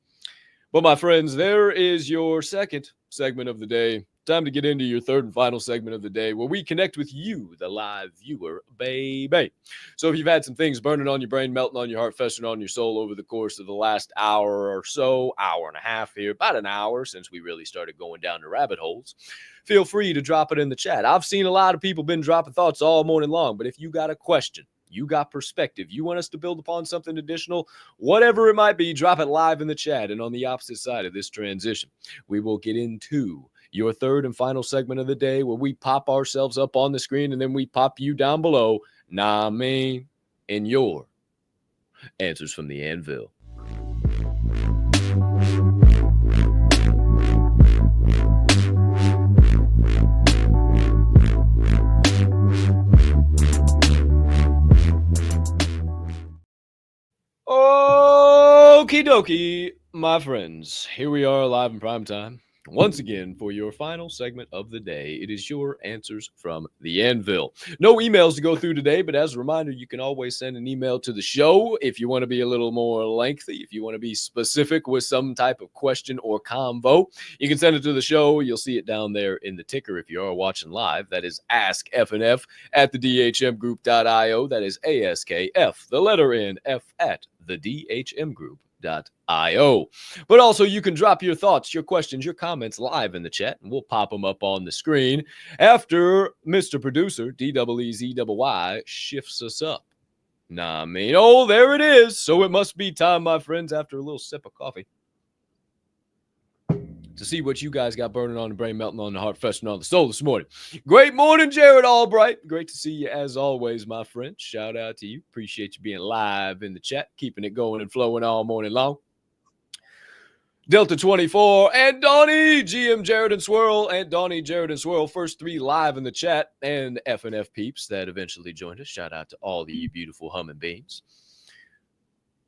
But my friends, there is your second segment of the day. Time to get into your third and final segment of the day where we connect with you, the live viewer, baby. So if you've had some things burning on your brain, melting on your heart, festering on your soul over the course of the last hour or so, hour and a half here, about an hour since we really started going down the rabbit holes, feel free to drop it in the chat. I've seen a lot of people been dropping thoughts all morning long, but if you got a question, you got perspective, you want us to build upon something additional, whatever it might be, drop it live in the chat. And on the opposite side of this transition, we will get into your third and final segment of the day where we pop ourselves up on the screen and then we pop you down below. In your answers from the Anvil. Okie dokie, my friends. Here we are live in prime time. Once again, for your final segment of the day, it is your answers from the Anvil. No emails to go through today, but as a reminder, you can always send an email to the show if you want to be a little more lengthy, if you want to be specific with some type of question or convo. You can send it to the show. You'll see it down there in the ticker if you are watching live. That is askfnf at thedhmgroup.io. That is ASKF, the letter N, F at thedhmgroup.io. But also you can drop your thoughts, your questions, your comments live in the chat, and we'll pop them up on the screen after Mr. Producer DEEZY shifts us up. Oh, there it is. So it must be time, my friends, after a little sip of coffee, to see what you guys got burning on the brain, melting on the heart, festering on the soul this morning. Great morning, Jared Albright. Great to see you as always, my friend. Shout out to you. Appreciate you being live in the chat, keeping it going and flowing all morning long. Delta 24 and Donnie, GM Jared and Swirl, and Donnie, Jared and Swirl, first 3 live in the chat, and FNF peeps that eventually joined us. Shout out to all the beautiful humming beans.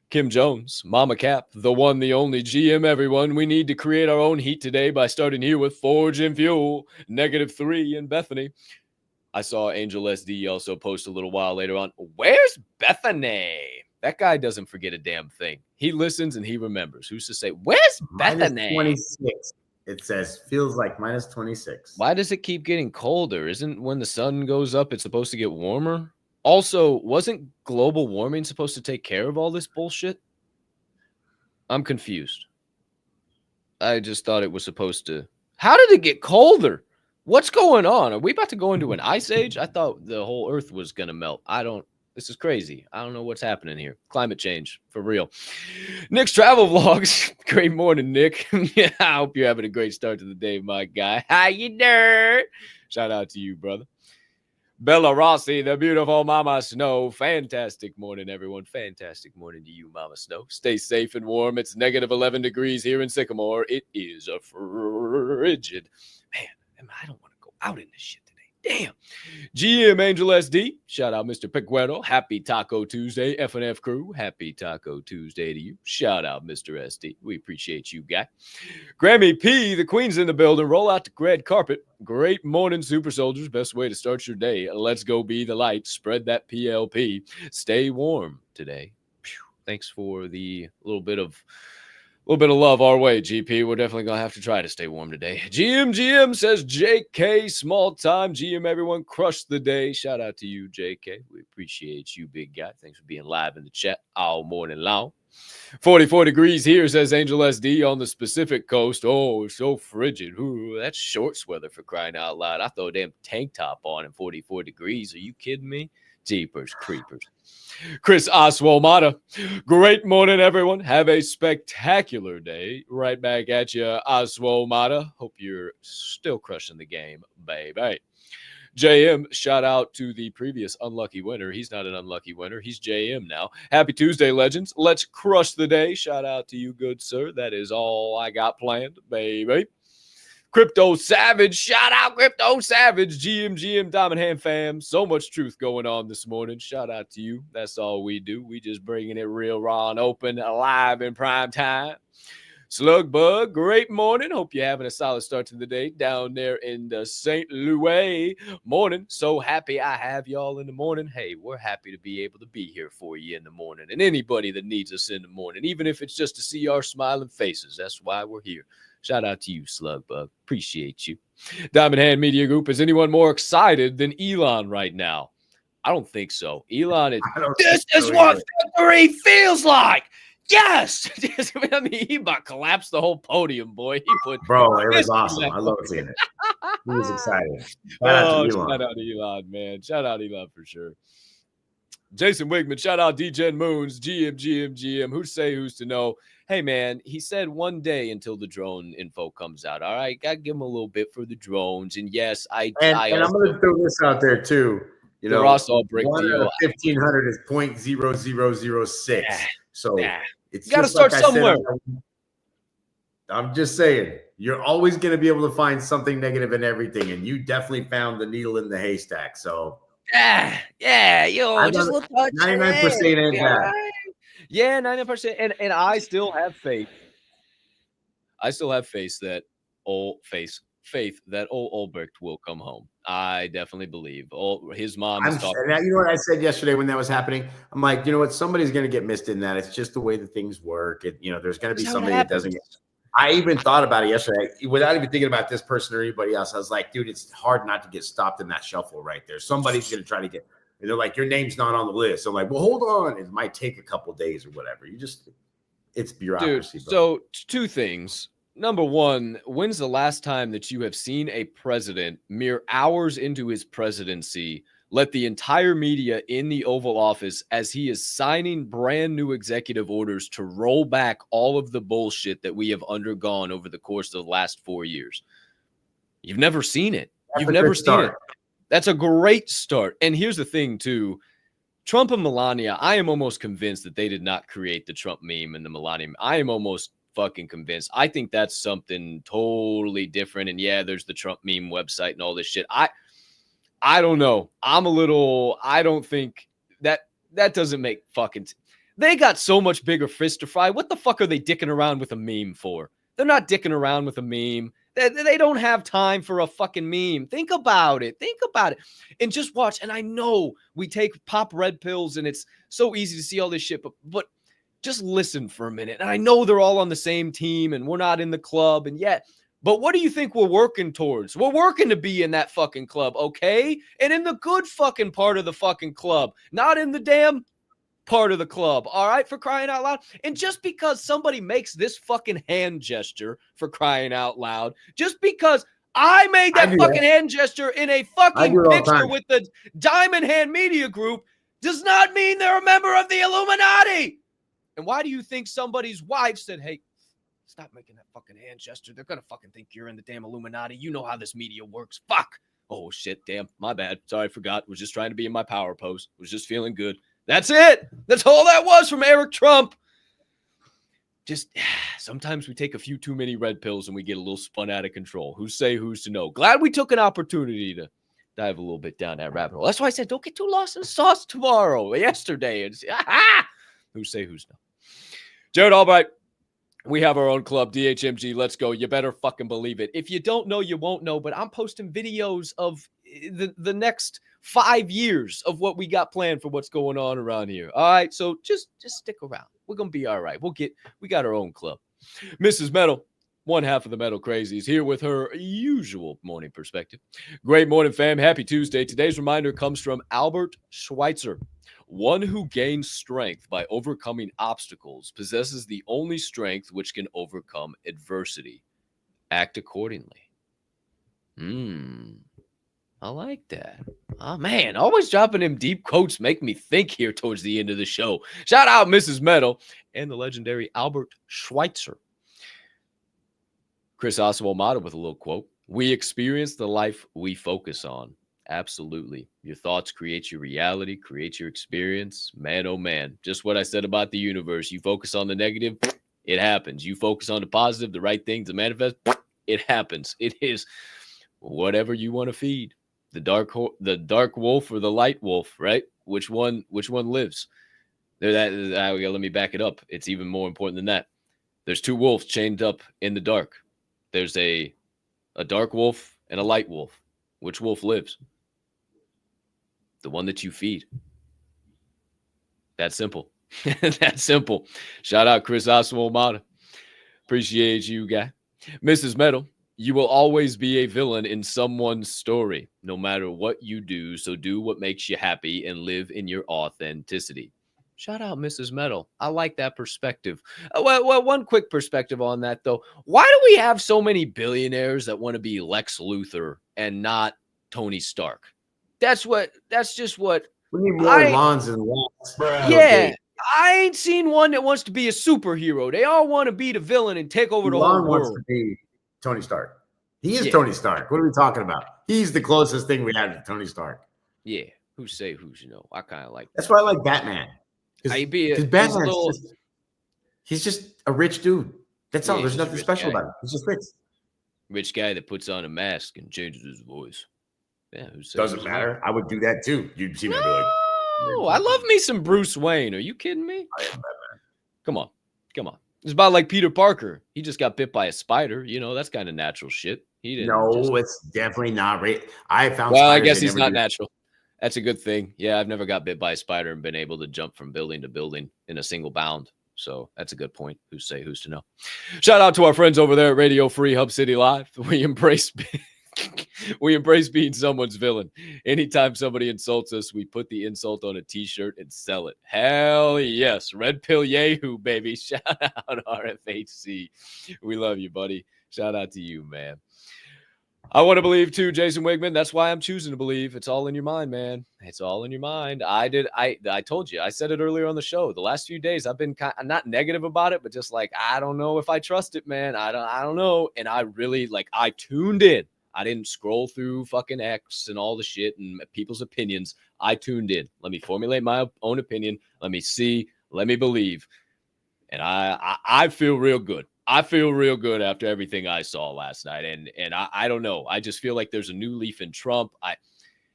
Kim Jones, Mama Cap, the one, the only GM, everyone. We need to create our own heat today by starting here with Forge and Fuel, -3 in Bethany. I saw Angel SD also post a little while later on. Where's Bethany? That guy doesn't forget a damn thing. He listens and he remembers. Who's to say, where's Bethany? -26. It says feels like minus 26. Why does it keep getting colder? Isn't when the sun goes up, it's supposed to get warmer? Also, wasn't global warming supposed to take care of all this bullshit? I'm confused. I just thought it was supposed to. How did it get colder? What's going on? Are we about to go into an ice age? I thought the whole earth was going to melt. This is crazy. I don't know what's happening here. Climate change, for real. Nick's travel vlogs. Great morning, Nick. Yeah, I hope you're having a great start to the day, my guy. How you nerd? Shout out to you, brother. Bella Rossi, the beautiful Mama Snow. Fantastic morning, everyone. Fantastic morning to you, Mama Snow. Stay safe and warm. It's negative 11 degrees here in Sycamore. It is a frigid. Man, I don't want to go out in this shit today. Damn. GM Angel SD. Shout out Mr. Piquero. Happy Taco Tuesday. F&F crew. Happy Taco Tuesday to you. Shout out Mr. SD. We appreciate you, guy. Grammy P. The Queen's in the building. Roll out the red carpet. Great morning, super soldiers. Best way to start your day. Let's go be the light. Spread that PLP. Stay warm today. Thanks for the little bit of love our way, GP. We're definitely going to have to try to stay warm today. GM says JK, small time. GM, everyone, crush the day. Shout out to you, JK. We appreciate you, big guy. Thanks for being live in the chat all morning long. 44 degrees here, says Angel SD on the Pacific coast. Oh, so frigid. Ooh, that's shorts weather for crying out loud. I throw a damn tank top on at 44 degrees. Are you kidding me? Jeepers creepers. Chris Oswald-Mata. Great morning, everyone. Have a spectacular day. Right back at you, Oswald-Mata. Hope you're still crushing the game, baby. JM, shout out to the previous unlucky winner. He's not an unlucky winner. He's JM now. Happy Tuesday, legends. Let's crush the day. Shout out to you, good sir. That is all I got planned, baby. Crypto Savage, shout out Crypto Savage, GM, Diamond Hand fam. So much truth going on this morning. Shout out to you. That's all we do. We just bringing it real raw and open, alive in prime time. Slugbug, great morning. Hope you're having a solid start to the day down there in the St. Louis morning. So happy I have y'all in the morning. Hey, we're happy to be able to be here for you in the morning. And anybody that needs us in the morning, even if it's just to see our smiling faces, that's why we're here. Shout out to you, Slugbug. Appreciate you. Diamond Hand Media Group. Is anyone more excited than Elon right now? I don't think so. Elon is. This is what victory feels like. Yes. I mean, he about collapsed the whole podium, boy. Bro, it was awesome. I love seeing it. He was excited. Shout out to Elon, man. Shout out Elon for sure. Jason Wigman, shout out DGen Moons, GM. Who's to know? Hey, man, he said one day until the drone info comes out. All right, got to give him a little bit for the drones. And yes, I'm going to throw this out there, too. You know, Ross all break one deal. 1,500 is 0.0006. So it's got to start somewhere. I'm just saying, you're always going to be able to find something negative in everything. And you definitely found the needle in the haystack. So, just look 99% ain't bad. Yeah, 90%. And I still have faith. That faith that old Ulbricht will come home. I definitely believe. His mom is talking. You know what I said yesterday when that was happening? I'm like, you know what? Somebody's going to get missed in that. It's just the way that things work. There's going to be somebody that doesn't get. I even thought about it yesterday without even thinking about this person or anybody else. I was like, dude, it's hard not to get stopped in that shuffle right there. Somebody's going to try to get. And they're like, your name's not on the list. I'm like, well, hold on. It might take a couple days or whatever. It's bureaucracy. Dude, so two things. Number one, when's the last time that you have seen a president mere hours into his presidency let the entire media in the Oval Office as he is signing brand new executive orders to roll back all of the bullshit that we have undergone over the course of the last 4 years? You've never seen it. You've never seen it. That's a great start. And here's the thing, too. Trump and Melania, I am almost convinced that they did not create the Trump meme and the Melania meme. I am almost fucking convinced. I think that's something totally different. And yeah, there's the Trump meme website and all this shit. I don't know. I don't think that doesn't make fucking. They got so much bigger fish to fry. What the fuck are they dicking around with a meme for? They're not dicking around with a meme. They don't have time for a fucking meme. Think about it. And just watch. And I know we take pop red pills and it's so easy to see all this shit, but just listen for a minute. And I know they're all on the same team and we're not in the club. And yet But what do you think we're working towards? We're working to be in that fucking club, okay? And in the good fucking part of the fucking club, not in the damn part of the club, all right? For crying out loud. And just because somebody makes this fucking hand gesture, for crying out loud, just because I made that fucking hand gesture in a fucking picture with the Diamond Hand Media Group does not mean they're a member of the Illuminati. And why do you think somebody's wife said, hey, stop making that fucking hand gesture. They're going to fucking think you're in the damn Illuminati. You know how this media works. Fuck. Oh, shit. Damn. My bad. Sorry, I forgot. Was just trying to be in my power pose. Was just feeling good. That's it. That's all that was from Eric Trump. Just sometimes we take a few too many red pills and we get a little spun out of control. Who's say, who's to know? Glad we took an opportunity to dive a little bit down that rabbit hole. That's why I said, don't get too lost in the sauce yesterday. And who's say, who's no? Jared Albright. We have our own club, DHMG. Let's go. You better fucking believe it. If you don't know, you won't know. But I'm posting videos of the next 5 years of what we got planned for what's going on around here. All right. So just stick around. We're gonna be all right. We got our own club. Mrs. Metal, one half of the Metal Crazies, here with her usual morning perspective. Great morning, fam. Happy Tuesday. Today's reminder comes from Albert Schweitzer. One who gains strength by overcoming obstacles possesses the only strength which can overcome adversity. Act accordingly. I like that. Oh, man, always dropping them deep quotes make me think here towards the end of the show. Shout out Mrs. Metal and the legendary Albert Schweitzer. Chris Oswald with a little quote. We experience the life we focus on. Absolutely. Your thoughts create your reality, create your experience. Man, oh man. Just what I said about the universe. You focus on the negative, it happens. You focus on the positive, the right things to manifest, it happens. It is whatever you want to feed. The dark wolf or the light wolf, right? Which one lives? Let me back it up. It's even more important than that. There's two wolves chained up in the dark. There's a dark wolf and a light wolf. Which wolf lives? The one that you feed. That's simple. That's simple. Shout out Chris Oswald. Appreciate you, guy. Mrs. Metal, you will always be a villain in someone's story, no matter what you do. So do what makes you happy and live in your authenticity. Shout out Mrs. Metal. I like that perspective. Well, one quick perspective on that, though. Why do we have so many billionaires that want to be Lex Luthor and not Tony Stark? That's just what. We need more lawns and lawns. Yeah. I ain't seen one that wants to be a superhero. They all want to be the villain and take over the whole world. Wants to be Tony Stark. He is Tony Stark. What are we talking about? He's the closest thing we have to Tony Stark. Yeah. Who's say, who's you know? I kind of like that. That's why I like Batman. Because Batman, he's just a rich dude. That's all. There's nothing special about him. He's just rich. Rich guy that puts on a mask and changes his voice. Yeah, doesn't matter. I would do that too. You'd see me be like, oh, I love me some Bruce Wayne. Are you kidding me? I am Batman. Come on. It's about like Peter Parker. He just got bit by a spider. You know, that's kind of natural shit. He didn't. No, it's definitely not right. I found. Well, I guess he's not natural. That's a good thing. Yeah, I've never got bit by a spider and been able to jump from building to building in a single bound. So that's a good point. Who's to know? Shout out to our friends over there at Radio Free Hub City Live. We embrace being someone's villain. Anytime somebody insults us, we put the insult on a t-shirt and sell it. Hell yes. Red Pill Yahoo, baby. Shout out RFHC. We love you, buddy. Shout out to you, man. I want to believe too, Jason Wigman. That's why I'm choosing to believe. It's all in your mind, man. It's all in your mind. I told you. I said it earlier on the show. The last few days, I've been not negative about it, but just like, I don't know if I trust it, man. I don't know. And I really I tuned in. I didn't scroll through fucking X and all the shit and people's opinions. I tuned in. Let me formulate my own opinion. Let me see. Let me believe. And I feel real good. I feel real good after everything I saw last night. And I don't know. I just feel like there's a new leaf in Trump.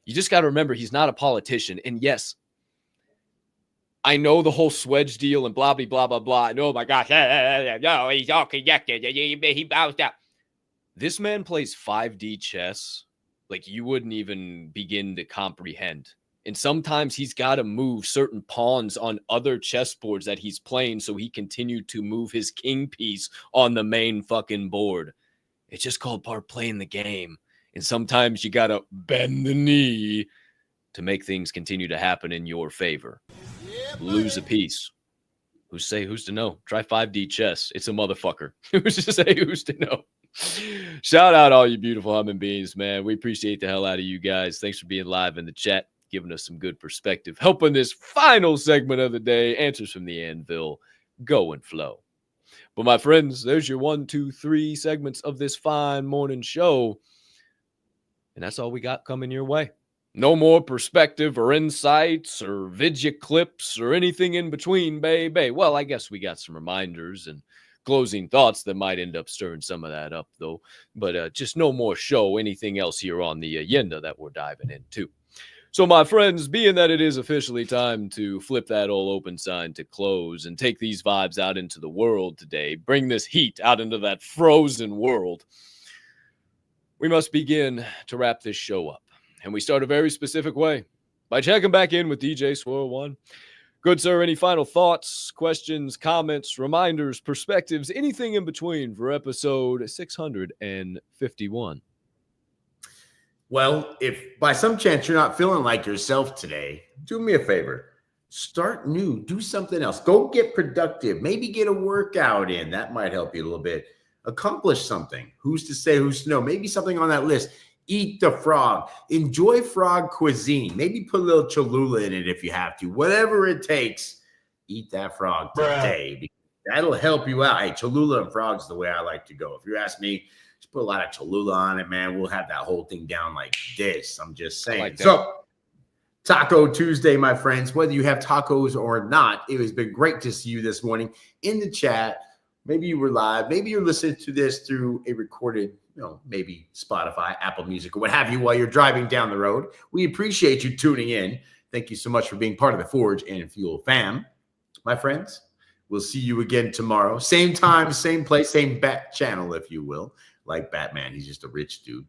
You just got to remember, he's not a politician. And yes, I know the whole Swedge deal and blah, blah, blah, blah, blah. I know, oh my gosh. No, he's all connected. He bows down. This man plays 5D chess like you wouldn't even begin to comprehend. And sometimes he's got to move certain pawns on other chessboards that he's playing so he continued to move his king piece on the main fucking board. It's just called part of playing the game. And sometimes you got to bend the knee to make things continue to happen in your favor. Lose a piece. Who's to know? Try 5D chess. It's a motherfucker. Who's to say who's to know? Shout out all you beautiful humming beings, man. We appreciate the hell out of you guys. Thanks for being live in the chat, giving us some good perspective, helping this final segment of the day. Answers from the Anvil. Go and flow. But my friends, there's your 1, 2, 3 segments of this fine morning show. And that's all we got coming your way. No more perspective or insights or video clips or anything in between, baby. Well, I guess we got some reminders and closing thoughts that might end up stirring some of that up, though. But just no more show, anything else here on the agenda that we're diving into. So, my friends, being that it is officially time to flip that old open sign to close and take these vibes out into the world today, bring this heat out into that frozen world, we must begin to wrap this show up. And we start a very specific way by checking back in with DJ Swirl One. Good sir, any final thoughts, questions, comments, reminders, perspectives, anything in between for episode 651? Well, if by some chance you're not feeling like yourself today, do me a favor. Start new. Do something else. Go get productive. Maybe get a workout in. That might help you a little bit. Accomplish something. Who's to say, who's to know? Maybe something on that list. Eat the frog. Enjoy frog cuisine. Maybe put a little Cholula in it if you have to. Whatever it takes, eat that frog today. That'll help you out. Hey, Cholula and frog's the way I like to go. If you ask me, just put a lot of Cholula on it, man. We'll have that whole thing down like this. I'm just saying. Like so, Taco Tuesday, my friends. Whether you have tacos or not, it has been great to see you this morning in the chat. Maybe you were live. Maybe you're listening to this through a recorded, maybe Spotify, Apple Music, or what have you while you're driving down the road. We appreciate you tuning in. Thank you so much for being part of the Forge and Fuel fam. My friends, we'll see you again tomorrow. Same time, same place, same bat channel, if you will. Like Batman, he's just a rich dude.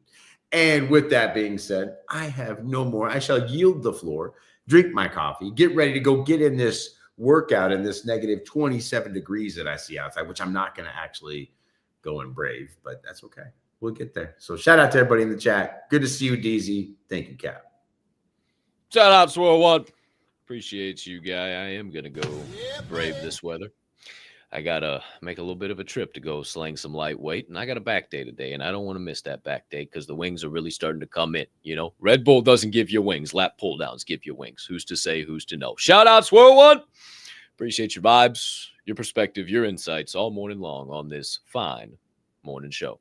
And with that being said, I have no more. I shall yield the floor, drink my coffee, get ready to go get in this workout in this negative 27 degrees that I see outside, which I'm not going to actually go and brave, but that's okay. We'll get there. So shout out to everybody in the chat. Good to see you, DZ. Thank you, Cap. Shout out, Swirl One. Appreciate you, guy. I am going to go brave this weather. I got to make a little bit of a trip to go sling some lightweight, and I got a back day today, and I don't want to miss that back day because the wings are really starting to come in. Red Bull doesn't give you wings. Lap pull downs give you wings. Who's to say, who's to know? Shout out, Swirl One. Appreciate your vibes, your perspective, your insights all morning long on this fine morning show.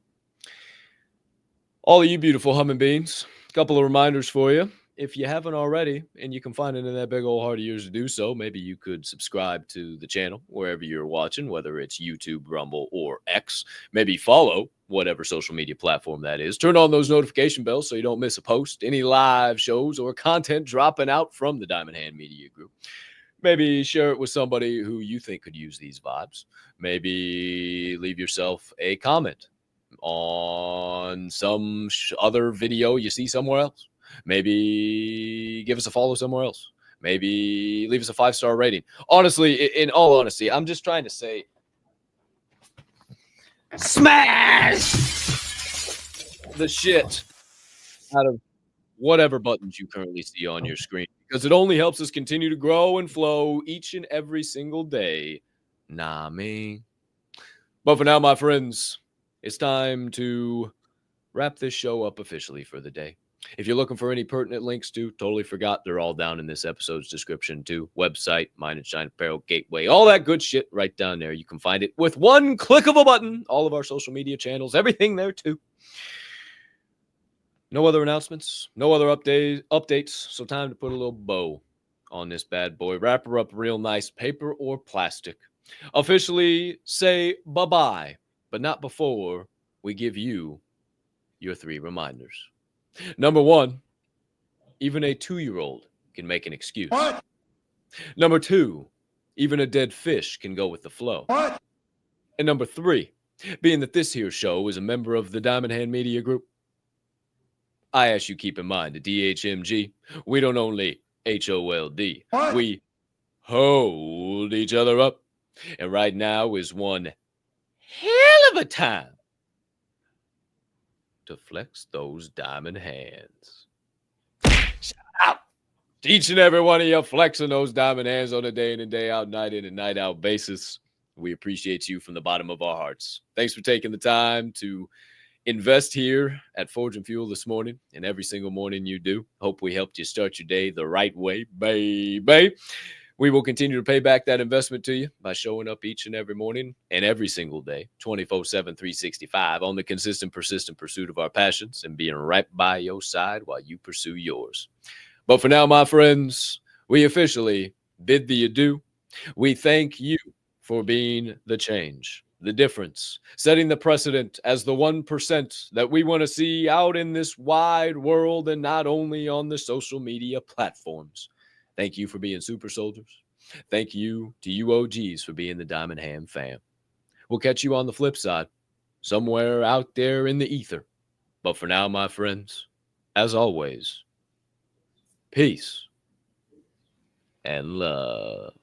All of you beautiful humming beings, a couple of reminders for you. If you haven't already, and you can find it in that big old heart of yours to do so, maybe you could subscribe to the channel wherever you're watching, whether it's YouTube, Rumble, or X. Maybe follow whatever social media platform that is. Turn on those notification bells so you don't miss a post, any live shows, or content dropping out from the Diamond Hand Media Group. Maybe share it with somebody who you think could use these vibes. Maybe leave yourself a comment on some other video you see somewhere else. Maybe give us a follow somewhere else. Maybe leave us a 5-star rating. Honestly, in all honesty, I'm just trying to say, smash the shit out of whatever buttons you currently see on your screen, because it only helps us continue to grow and flow each and every single day. Nah, me. But for now, my friends, it's time to wrap this show up officially for the day. If you're looking for any pertinent links to, totally forgot, they're all down in this episode's description too. Website, Mine and Shine Apparel, Gateway, all that good shit right down there. You can find it with one click of a button. All of our social media channels, everything there too. No other announcements, no other updates. So time to put a little bow on this bad boy. Wrap her up real nice, paper or plastic. Officially say bye-bye, but not before we give you your 3 reminders. Number 1, even a 2-year-old can make an excuse. What? Number 2, even a dead fish can go with the flow. What? And number 3, being that this here show is a member of the Diamond Hand Media Group, I ask you keep in mind, the DHMG, we don't only HOLD, what? We hold each other up. And right now is one hell of a time to flex those diamond hands. Shout out to each and every one of you flexing those diamond hands on a day in and day out, night in and night out basis. We appreciate you from the bottom of our hearts. Thanks for taking the time to invest here at Forge and Fuel this morning and every single morning you do. Hope we helped you start your day the right way, baby. We will continue to pay back that investment to you by showing up each and every morning and every single day, 24/7, 365, on the consistent, persistent pursuit of our passions and being right by your side while you pursue yours. But for now, my friends, we officially bid thee adieu. We thank you for being the change, the difference, setting the precedent as the 1% that we want to see out in this wide world and not only on the social media platforms. Thank you for being super soldiers. Thank you to you OGs for being the Diamond Hand fam. We'll catch you on the flip side, somewhere out there in the ether. But for now, my friends, as always, peace and love.